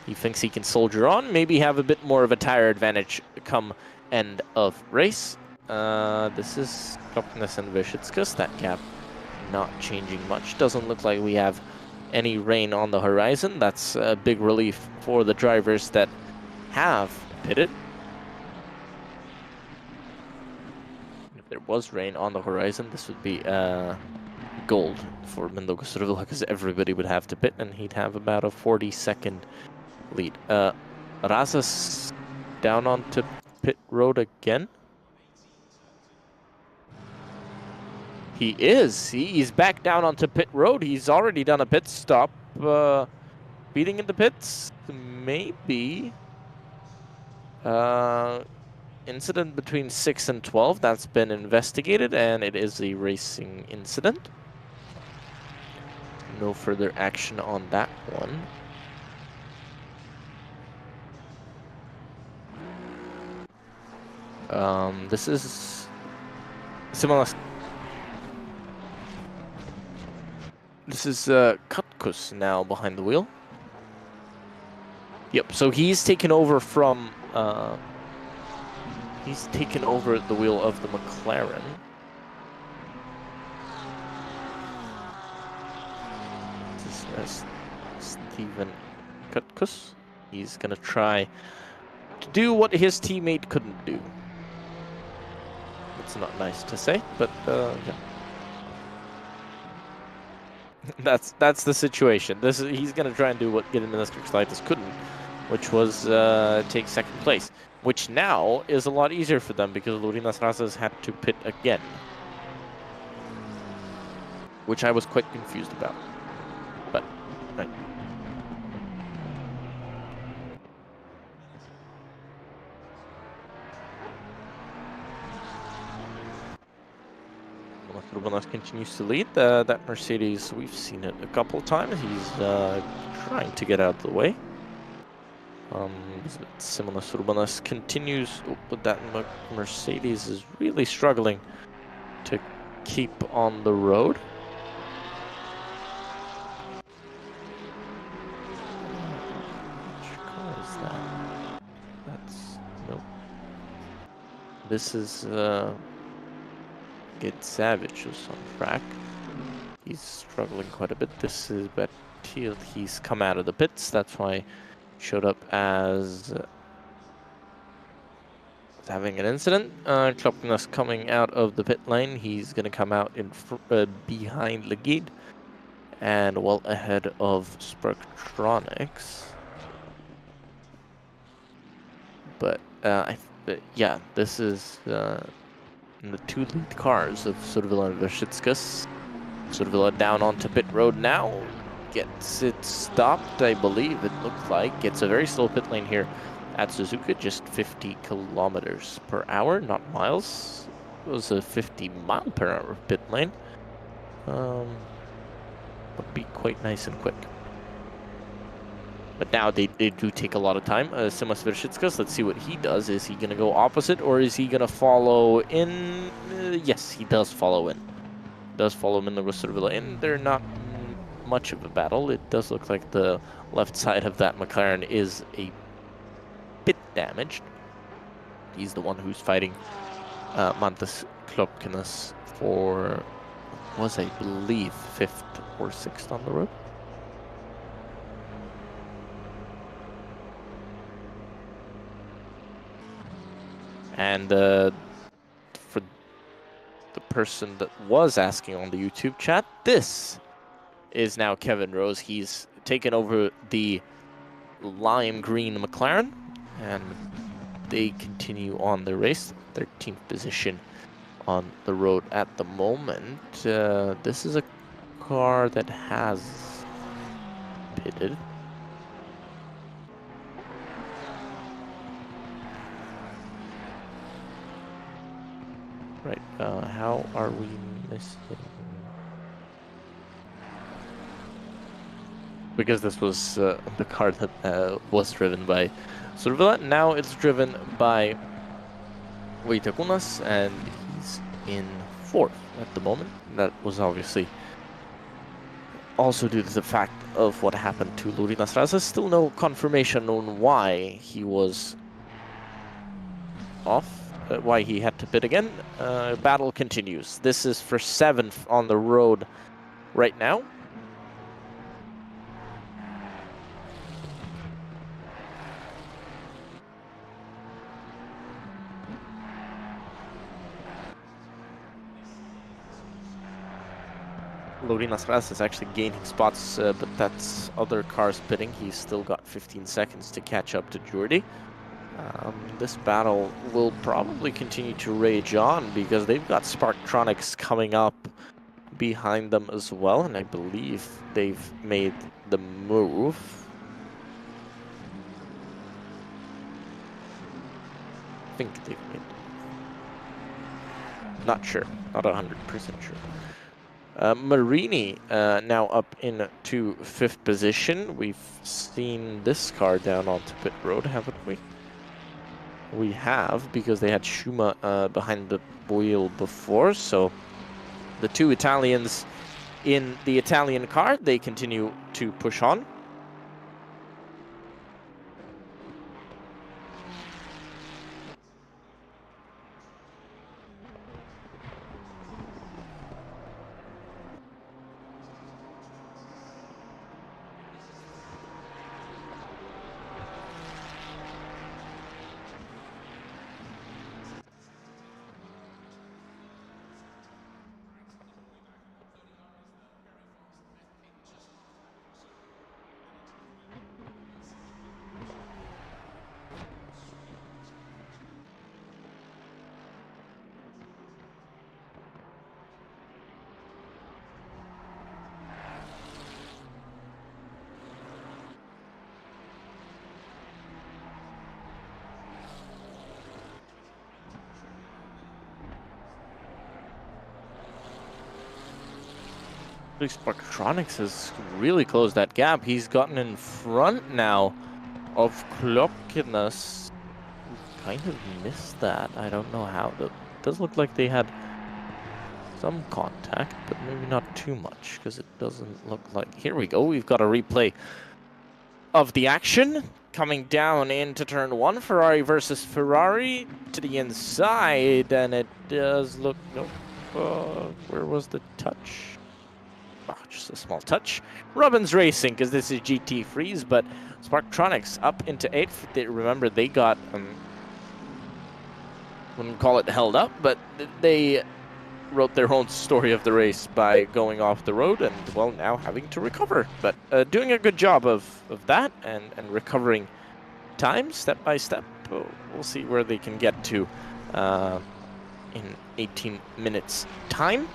he thinks he can soldier on, maybe have a bit more of a tire advantage come end of race. This is Klopkinas and Vershitskas. That gap not changing much. Doesn't look like we have any rain on the horizon. That's a big relief for the drivers that have pitted. If there was rain on the horizon, this would be gold for Mindaugas Survila, because everybody would have to pit, and he'd have about a 40-second lead. Razas down onto pit road again. He is. He's back down onto pit road. He's already done a pit stop. Speeding in the pits, maybe. Incident between 6 and 12, that's been investigated, and it is a racing incident. No further action on that one. This is similar. This is Katkus now behind the wheel. Yep, so he's taken over from he's taken over the wheel of the McLaren. This is Steven Katkus. He's gonna try to do what his teammate couldn't do. It's not nice to say, but yeah. That's the situation. He's gonna try and do what Gediminas couldn't, which was take second place, which now is a lot easier for them because Laurinas Razas had to pit again, which I was quite confused about. But right. Rubanas continues to lead. That Mercedes, we've seen it a couple of times. He's trying to get out of the way. Simonas Rubanas continues, but that Mercedes is really struggling to keep on the road. Which car is that? That's nope. This is Get Savage who's on track. He's struggling quite a bit. This is Batil. He's come out of the pits. That's why he showed up as having an incident. Klopnas coming out of the pit lane. He's going to come out in behind Legid and well ahead of Sparktronics. But yeah, this is in the two lead cars of Survila and Vershitskas. Survila down onto pit road now. Gets it stopped, I believe it looked like. Gets a very slow pit lane here at Suzuka, just 50 kilometers per hour, not miles. It was a 50 mile per hour pit lane. Would be quite nice and quick. But now they do take a lot of time. Simas Vershitskas, let's see what he does. Is he going to go opposite or is he going to follow in? Yes, he does follow in. Does follow in the Survila in. They're not much of a battle. It does look like the left side of that McLaren is a bit damaged. He's the one who's fighting Mantas Klopkinas for, was I believe, 5th or 6th on the road. And for the person that was asking on the YouTube chat, this is now Kevin Rose. He's taken over the lime green McLaren, and they continue on the race. 13th position on the road at the moment. This is a car that has pitted. Right, how are we missing? Because this was the car that was driven by Survila. Now it's driven by Waitakunas, and he's in 4th at the moment. That was obviously also due to the fact of what happened to Laurinas Razas. Still no confirmation on why he was off. Why he had to pit again. Battle continues. This is for 7th on the road right now. Lorinas Ras is actually gaining spots, but that's other cars pitting. He's still got 15 seconds to catch up to Jordi. This battle will probably continue to rage on because they've got Sparktronics coming up behind them as well, and I believe they've made the move. I think they've made the move. Not sure, not 100% sure. Marini now up into 5th position. We've seen this car down onto pit road, haven't we? We have, because they had Schuma behind the wheel before, so the two Italians in the Italian car, they continue to push on. Sparktronics has really closed that gap. He's gotten in front now of Klokkinas. Kind of missed that. I don't know how. It does look like they had some contact, but maybe not too much, because it doesn't look like... Here we go. We've got a replay of the action. Coming down into turn 1, Ferrari versus Ferrari to the inside, and it does look... Nope. Where was the touch? Oh, just a small touch. Robbins Racing, because this is GT3s, but Sparktronics up into 8th. Remember, they got, wouldn't call it held up, but they wrote their own story of the race by going off the road and, well, now having to recover. But doing a good job of that and recovering time step by step. We'll see where they can get to in 18 minutes time.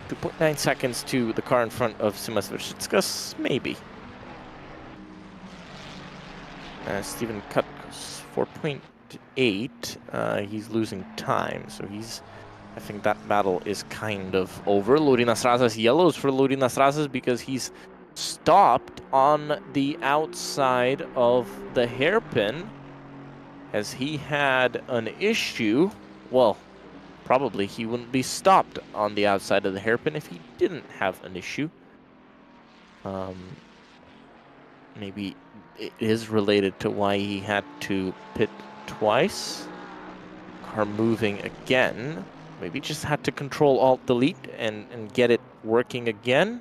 2.9 seconds to the car in front of Simas Vishitskas, maybe. Steven Kutkus, 4.8. He's losing time, so he's... I think that battle is kind of over. Lorinas Razas yellows for Lorinas Razas because he's stopped on the outside of the hairpin as he had an issue. Well, probably he wouldn't be stopped on the outside of the hairpin if he didn't have an issue. Maybe it is related to why he had to pit twice. Car moving again. Maybe just had to Control Alt Delete and get it working again.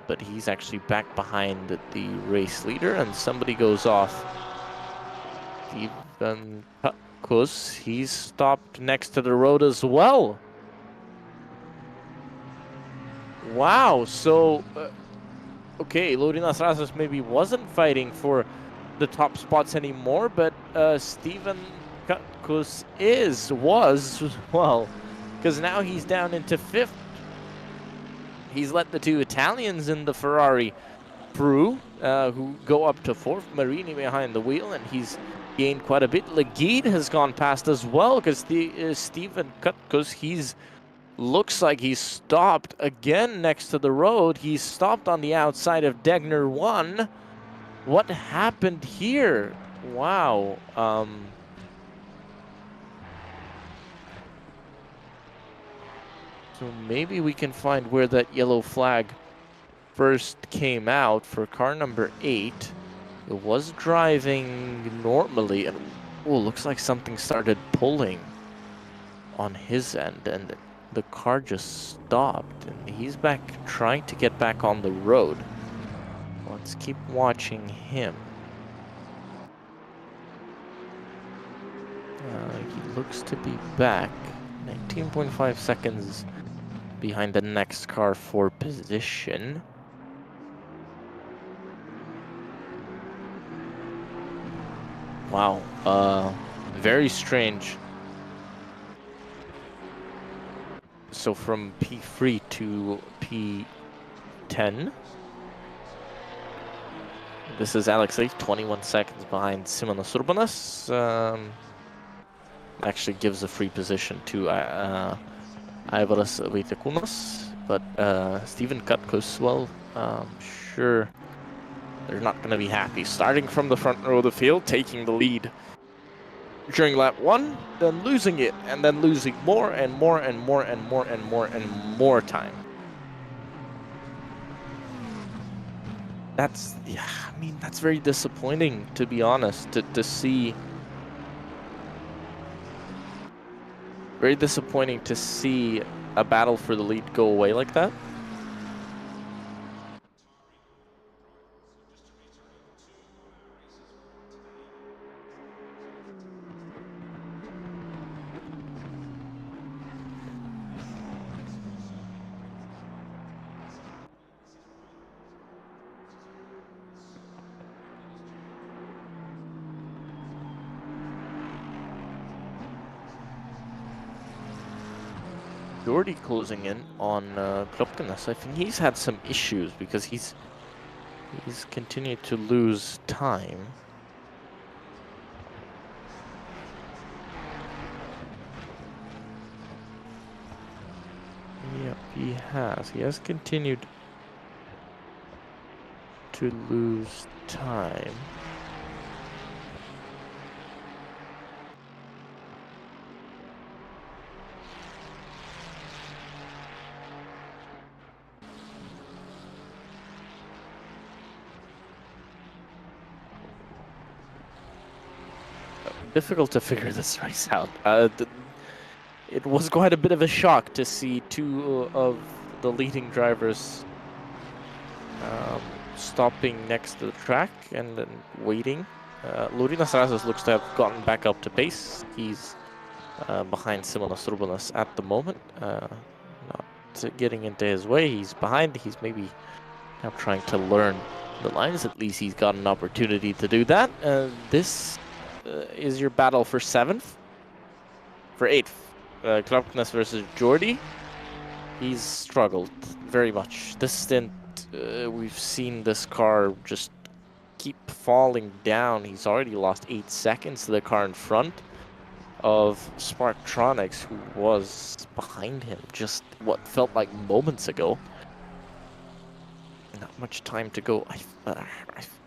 But he's actually back behind the race leader, and somebody goes off. Steven Kutkus, he's stopped next to the road as well. Wow, so okay, Lorinas Razas maybe wasn't fighting for the top spots anymore, but Steven Kutkus was, well, because now he's down into 5th. He's let the two Italians in the Ferrari through, who go up to 4th. Marini behind the wheel, and he's gained quite a bit. Legid has gone past as well, because Steven Kutkus, he's looks like he's stopped again next to the road. He's stopped on the outside of Degner 1. What happened here? Wow. So maybe we can find where that yellow flag first came out for car number 8. It was driving normally, and oh, looks like something started pulling on his end, and the car just stopped, and he's back trying to get back on the road. Let's keep watching him. He looks to be back. 19.5 seconds behind the next car for position. Wow, very strange. So from P3 to P10. This is Alex Leaf, 21 seconds behind Simonas Urbanas. Actually gives a free position to Aivaras Vaitekunas, but Steven Kutkus, well, sure they're not going to be happy. Starting from the front row of the field, taking the lead during lap 1, then losing it, and then losing more and more and more and more and more and more time. That's, yeah, I mean, that's very disappointing, to be honest, to see. Very disappointing to see a battle for the lead go away like that. Jordy closing in on Klopkanas. I think he's had some issues because he's continued to lose time. Yep, he has. He has continued to lose time. Difficult to figure this race out. It was quite a bit of a shock to see two of the leading drivers stopping next to the track and then waiting. Laurinas Razas looks to have gotten back up to pace. He's behind Simonas Urbanas at the moment. Not getting into his way. He's behind. He's maybe now trying to learn the lines. At least he's got an opportunity to do that. This is your battle for 7th. For 8th, Klopkanas versus Jordy. He's struggled very much. This stint, we've seen this car just keep falling down. He's already lost 8 seconds to the car in front of Sparktronics, who was behind him just what felt like moments ago. Not much time to go. I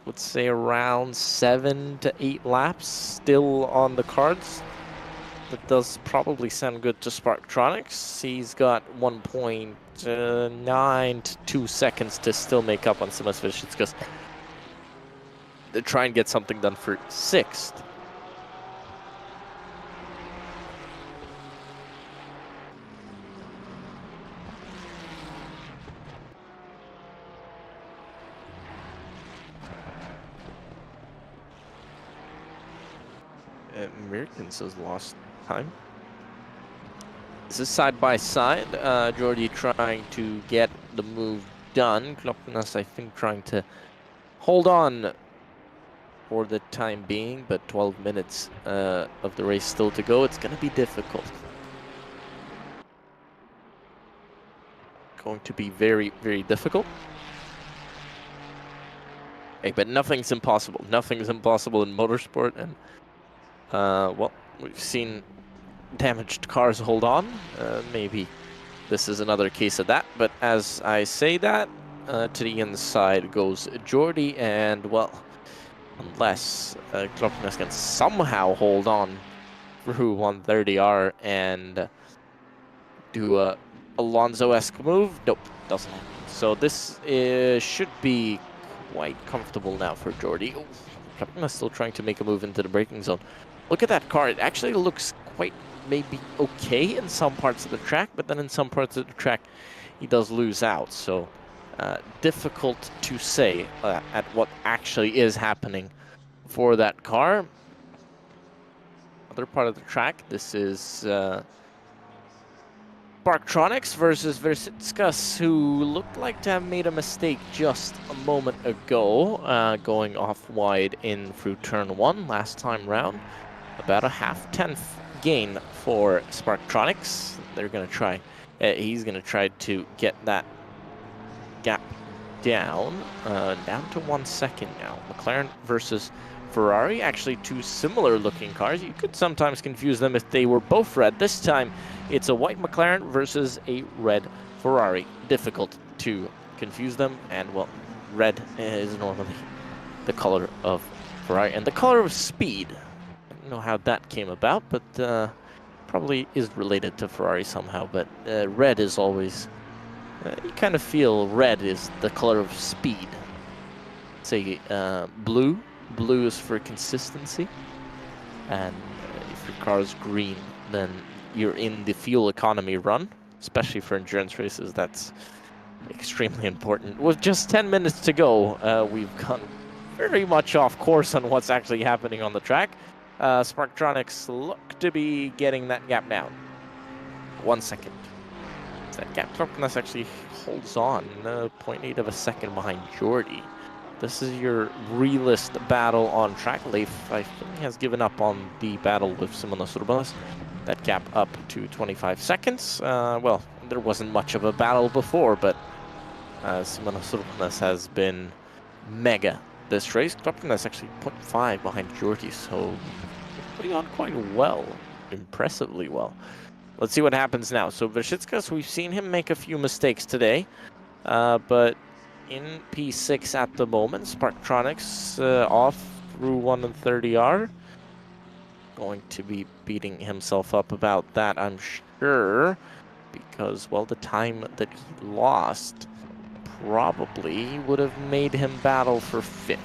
would say around 7 to 8 laps still on the cards. That does probably sound good to Sparktronics. He's got 1.9 to 2 seconds to still make up on Simas Vishitskas to try and get something done for 6th. Americans has lost time. This is side by side. Jordy trying to get the move done. Klopkanas, I think, trying to hold on for the time being, but 12 minutes of the race still to go. It's going to be difficult. Going to be very, very difficult. Hey, but nothing's impossible. Nothing's impossible in motorsport, and well, we've seen damaged cars hold on. Maybe this is another case of that. But as I say that, to the inside goes Jordy, and well, unless Klopkanas can somehow hold on through 130R and do a Alonso-esque move, nope, doesn't happen. So this should be quite comfortable now for Jordy. Klopkanas still trying to make a move into the braking zone. Look at that car. It actually looks quite maybe okay in some parts of the track, but then in some parts of the track, he does lose out. So difficult to say at what actually is happening for that car. Other part of the track, this is Sparktronics versus Versitskas, who looked like to have made a mistake just a moment ago, going off wide in through turn 1 last time round. About a half-tenth gain for Sparktronics. They're going to try, he's going to try to get that gap down to 1 second now. McLaren versus Ferrari, actually two similar looking cars. You could sometimes confuse them if they were both red. This time it's a white McLaren versus a red Ferrari. Difficult to confuse them, and well, red is normally the color of Ferrari and the color of speed. I don't know how that came about, but probably is related to Ferrari somehow, but red is always, you kind of feel red is the color of speed. Say blue. Blue is for consistency, and if your car is green, then you're in the fuel economy run, especially for endurance races. That's extremely important. With just 10 minutes to go, we've gone very much off course on what's actually happening on the track. Sparktronics look to be getting that gap down. 1 second. That gap Sparktronics actually holds on 0.8 of a second behind Jordy. This is your realist battle on track. Leif, I think, has given up on the battle with Simonas Urbanas. That gap up to 25 seconds. Well, there wasn't much of a battle before, but Simonas Urbanas has been mega this race. Urbanas actually 0.5 behind Jordy, so putting on quite well, impressively well. Let's see what happens now. So Versitskas, we've seen him make a few mistakes today, but in P6 at the moment. Sparktronics off through 1:30R. Going to be beating himself up about that, I'm sure, because, well, the time that he lost probably would have made him battle for 5th.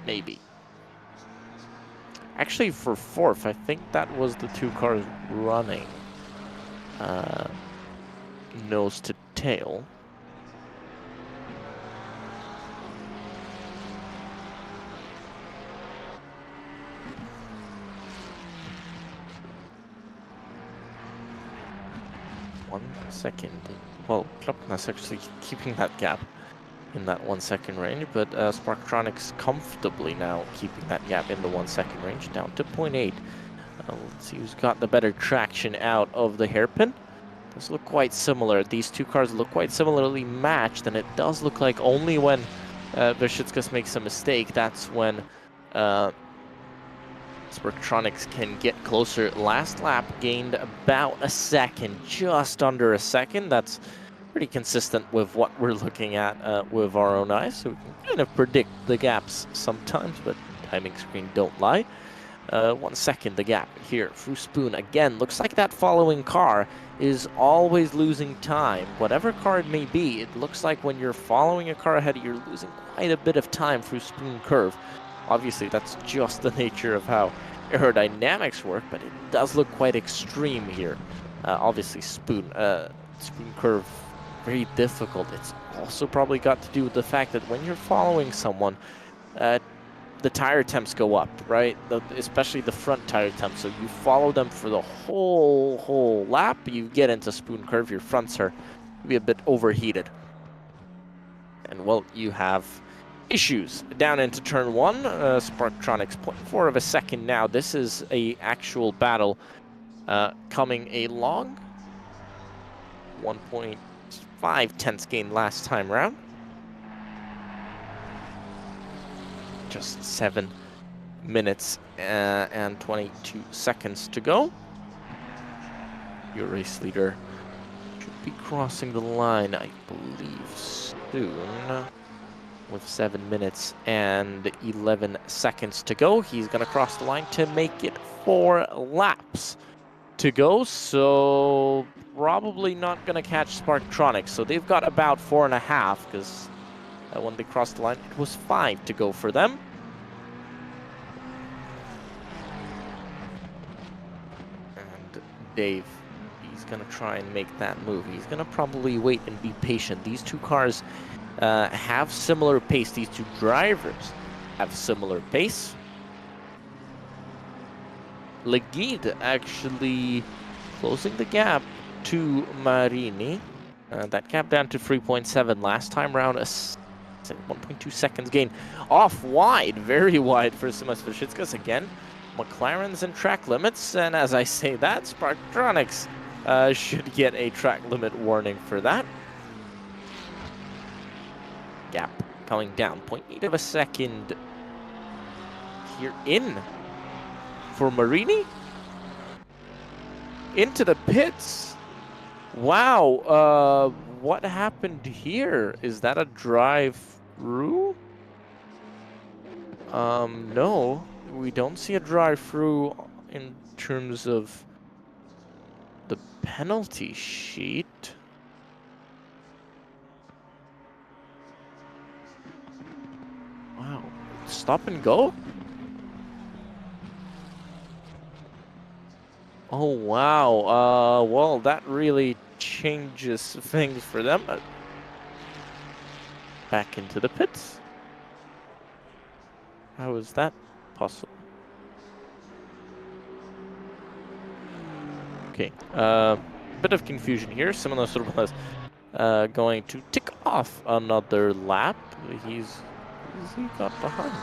Maybe. Actually, for 4th, I think that was the two cars running nose to tail. One second. Well, Klopna's actually keeping that gap in that 1 second range, but Sparktronics comfortably now keeping that gap in the 1 second range, down to 0.8. Let's see who's got the better traction out of the hairpin. Does look quite similar. These two cars look quite similarly matched, and it does look like only when Versitskas makes a mistake, that's when Sparktronics can get closer. Last lap gained about a second, just under a second. That's pretty consistent with what we're looking at with our own eyes, so we can kind of predict the gaps sometimes, but timing screen don't lie. 1 second the gap here through Spoon. Again, looks like that following car is always losing time. Whatever car it may be, it looks like when you're following a car ahead, you're losing quite a bit of time through Spoon Curve. Obviously, that's just the nature of how aerodynamics work, but it does look quite extreme here. Obviously, Spoon Curve, very difficult. It's also probably got to do with the fact that when you're following someone, the tire temps go up, right? Especially the front tire temps. So you follow them for the whole lap. You get into Spoon Curve, your fronts are be a bit overheated. And, well, you have issues down into turn 1. Sparktronics 0.4 of a second now. This is a actual battle coming along. 1.5 tenths gain last time round. Just 7 minutes and 22 seconds to go. Your race leader should be crossing the line, I believe, soon. With 7 minutes and 11 seconds to go. He's going to cross the line to make it 4 laps to go. So probably not going to catch Sparktronics. So they've got about 4.5, because when they crossed the line, it was 5 to go for them. And Dave, he's going to try and make that move. He's going to probably wait and be patient. These two cars have similar pace. These two drivers have similar pace. Legid actually closing the gap to Marini. That gap down to 3.7 last time round. 1.2 seconds gain off wide, very wide for Simas Vyšickas again. McLaren's in track limits, and as I say that, Sparktronics should get a track limit warning for that. Gap coming down, 0.8 of a second here in for Marini. Into the pits. Wow, what happened here? Is that a drive-through? No, we don't see a drive-through in terms of the penalty sheet. Wow, stop and go? Oh, wow. Well, that really changes things for them. Back into the pits. How is that possible? Okay, bit of confusion here. Simona Surbalas going to tick off another lap. He got behind.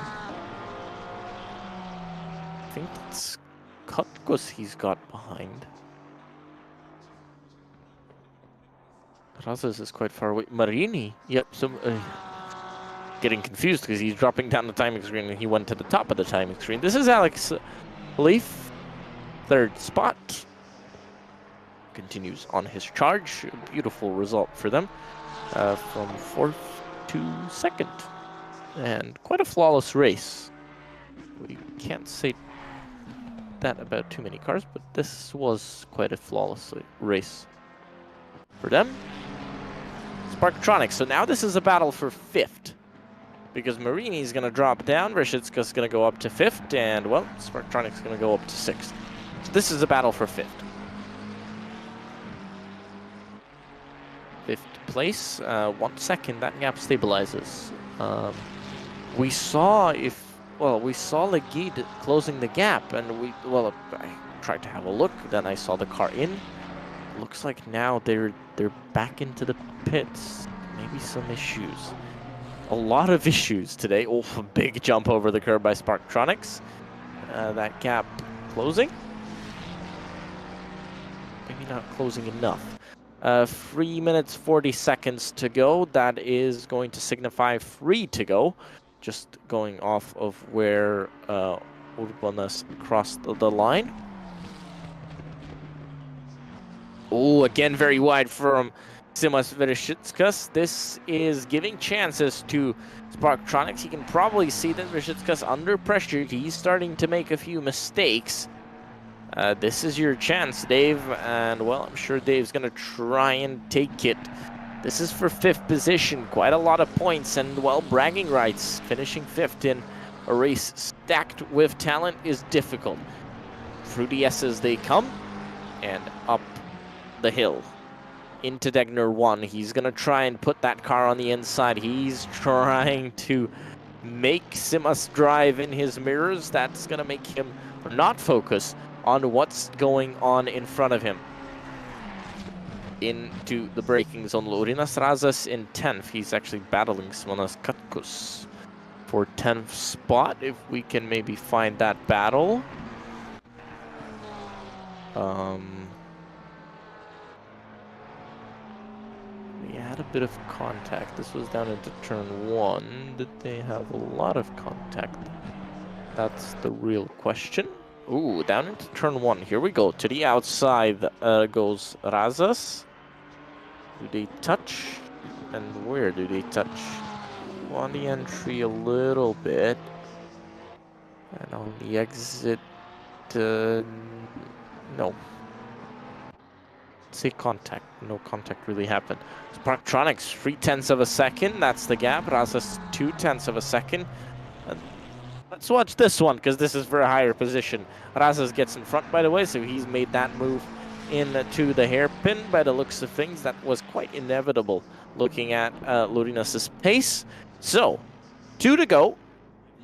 I think that's Katkos he's got behind. Razas is quite far away. Marini, yep, getting confused because he's dropping down the timing screen and he went to the top of the timing screen. This is Alex Leaf, third spot. Continues on his charge. A beautiful result for them from 4th to 2nd. And quite a flawless race. We can't say that about too many cars, but this was quite a flawless race for them. Sparktronics. So now this is a battle for 5th. Because Marini is going to drop down, Vyšickas is going to go up to 5th, and, well, Sparktronics is going to go up to 6th. So this is a battle for 5th. 5th place, 1 second, that gap stabilizes. We saw Legid closing the gap, and I tried to have a look, then I saw the car in. Looks like now they're back into the pits. Maybe some issues. A lot of issues today. Oh, a big jump over the curb by Sparktronics. That gap closing. Maybe not closing enough. 3 minutes 40 seconds to go. That is going to signify 3 to go. Just going off of where Urbanas crossed the line. Oh, again, very wide from Simas Vyšickas. This is giving chances to Sparktronics. You can probably see that Vyšickas under pressure. He's starting to make a few mistakes. This is your chance, Dave. And, well, I'm sure Dave's going to try and take it. This is for 5th position. Quite a lot of points and, well, bragging rights. Finishing 5th in a race stacked with talent is difficult. Through the S's they come and up the hill. Into Degner 1. He's going to try and put that car on the inside. He's trying to make Simas drive in his mirrors. That's going to make him not focus on what's going on in front of him. Into the braking zone. Laurinas Razas in 10th. He's actually battling Simonas Katkos for 10th spot. If we can maybe find that battle. We had a bit of contact. This was down into turn 1. Did they have a lot of contact? That's the real question. Ooh, down into turn 1. Here we go. To the outside goes Razas. Do they touch? And where do they touch? On the entry a little bit. And on the exit, no. Say contact. No contact really happened. Sparktronics, 0.3 of a second. That's the gap. Razas, 0.2 of a second. Let's watch this one, because this is for a higher position. Razas gets in front, by the way, so he's made that move into the hairpin. By the looks of things, that was quite inevitable, looking at Laurinas' pace. So, 2 to go.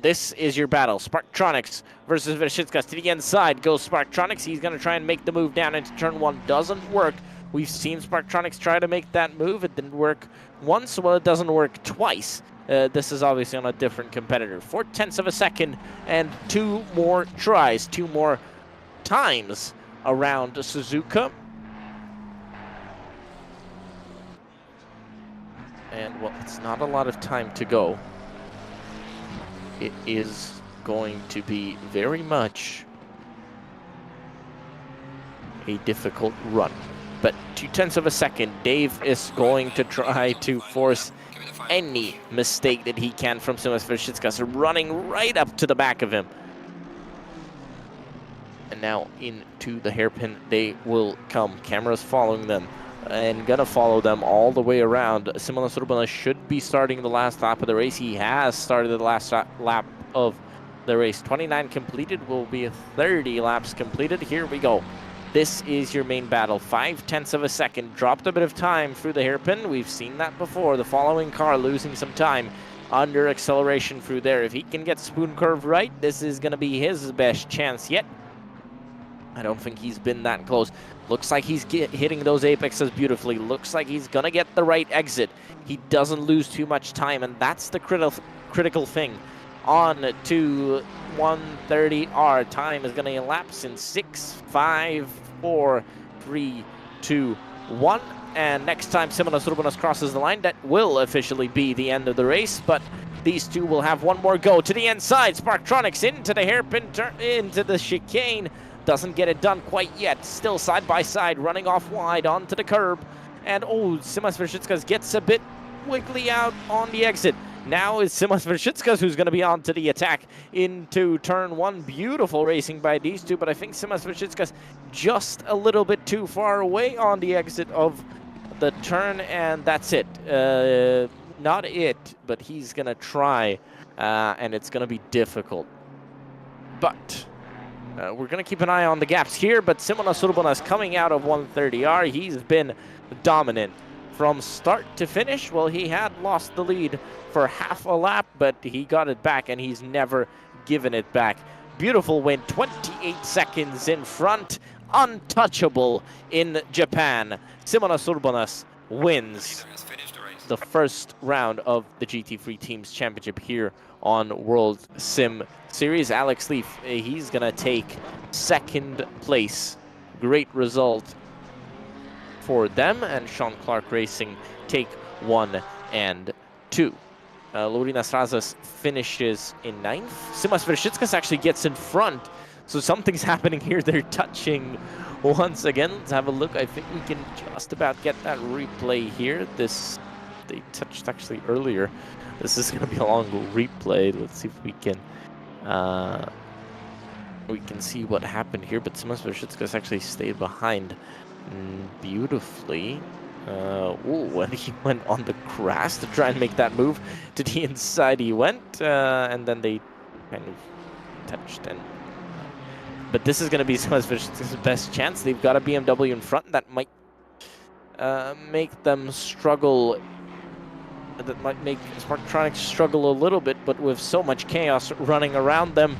This is your battle. Sparktronics versus Vyšickas. To the inside goes Sparktronics. He's going to try and make the move down into turn 1. Doesn't work. We've seen Sparktronics try to make that move. It didn't work once, well, it doesn't work twice. This is obviously on a different competitor. 0.4 of a second and 2 more tries, 2 more times around Suzuka. And, well, it's not a lot of time to go. It is going to be very much a difficult run. But 0.2 of a second, Dave is going to try to force any mistake that he can from Simas Vershitskas, running right up to the back of him. And now into the hairpin they will come. Cameras following them and gonna follow them all the way around. Simona Surbana should be starting the last lap of the race. He has started the last lap of the race. 29 completed will be 30 laps completed. Here we go. This is your main battle. 0.5 of a second. Dropped a bit of time through the hairpin. We've seen that before. The following car losing some time under acceleration through there. If he can get spoon curve right, this is going to be his best chance yet. I don't think he's been that close. Looks like he's hitting those apexes beautifully. Looks like he's going to get the right exit. He doesn't lose too much time, and that's the critical thing. On to 130R. Time is going to elapse in 6, 5, 4, 3, 2, 1. And next time Simona Surbanas crosses the line, that will officially be the end of the race. But these two will have one more go to the inside. Sparktronics into the hairpin, into the chicane. Doesn't get it done quite yet. Still side by side, running off wide onto the curb. And oh, Simas Vershitskas gets a bit wiggly out on the exit. Now it's Simas Vershitskas who's going to be on to the attack into turn 1. Beautiful racing by these two, but I think Simas Vershitskas just a little bit too far away on the exit of the turn, and that's it. Not it, but he's going to try, and it's going to be difficult. But we're going to keep an eye on the gaps here, but Simona Surbanas coming out of 130R. He's been dominant from start to finish. Well, he had lost the lead for half a lap, but he got it back, and he's never given it back. Beautiful win, 28 seconds in front, untouchable in Japan. Simona Surbanas wins the first round of the GT3 Teams Championship here on World Sim Series. Alex Leaf, he's going to take second place. Great result for them, and Sean Clark Racing take 1 and 2. Laurinas Razas finishes in 9th. Simas Vershitskas actually gets in front, so something's happening here. They're touching once again. Let's have a look. I think we can just about get that replay here. They touched actually earlier. This is going to be a long replay. Let's see if we can see what happened here. But Simas Vershitskas actually stayed behind beautifully. When he went on the grass to try and make that move to the inside, he went, and then they kind of touched. But this is going to be Simas Vershitskas' best chance. They've got a BMW in front that might make them struggle. That might make Sparktronics struggle a little bit, but with so much chaos running around them.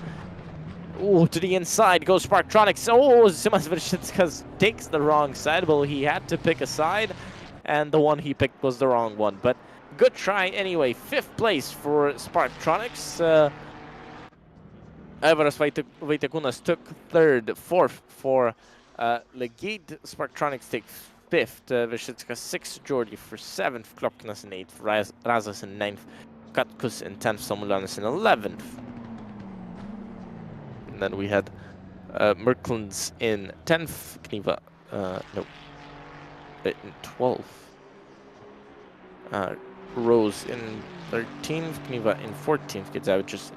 Oh, to the inside goes Sparktronics. Oh, Simas Vershitskas takes the wrong side. Well, he had to pick a side, and the one he picked was the wrong one. But good try anyway. 5th place for Sparktronics. Aivaras Vaitekunas took 3rd. 4th for Legid. Sparktronics take 5th. Vershitskas 6th. Georgi for 7th. Klopkinas in 8th. Razas in 9th. Katkus in 10th. Somulanis in 11th. And then we had Merklands in 10th, Kniva, in 12th. Rose in 13th, Kniva in 14th, Gedzavicius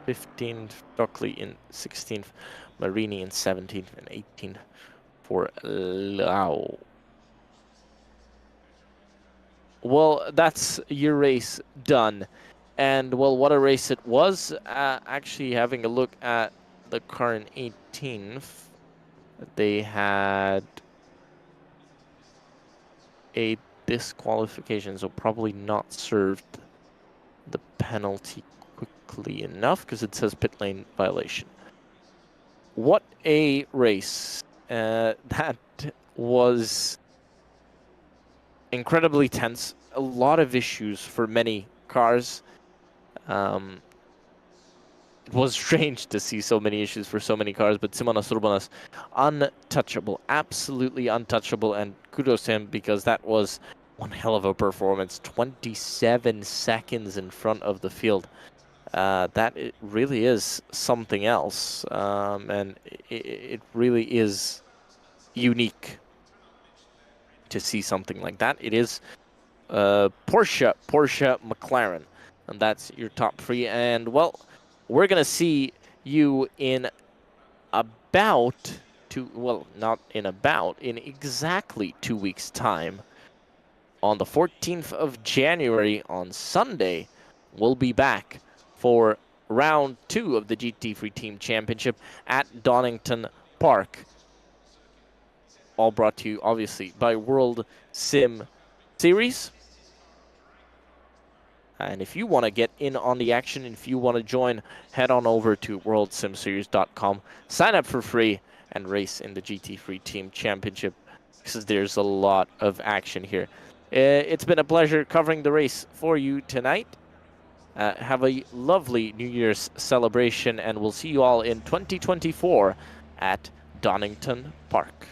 in 15th, Dockley in 16th, Marini in 17th, and 18th for Lau. Well, that's your race done. And, well, what a race it was. Actually, having a look at the car in 18th, they had a disqualification, so probably not served the penalty quickly enough because it says pit lane violation. What a race. That was incredibly tense. A lot of issues for many cars. It was strange to see so many issues for so many cars, but Simonas Urbanas, untouchable, absolutely untouchable, and kudos to him because that was one hell of a performance. 27 seconds in front of the field. That it really is something else, and it really is unique to see something like that. It is Porsche, McLaren, and that's your top three. And well, we're gonna see you in about in exactly 2 weeks' time. On the 14th of January, on Sunday, we'll be back for round 2 of the GT3 Team Championship at Donington Park. All brought to you, obviously, by World Sim Series. And if you want to get in on the action, if you want to join, head on over to worldsimseries.com, sign up for free, and race in the GT3 Team Championship, because there's a lot of action here. It's been a pleasure covering the race for you tonight. Have a lovely New Year's celebration, and we'll see you all in 2024 at Donington Park.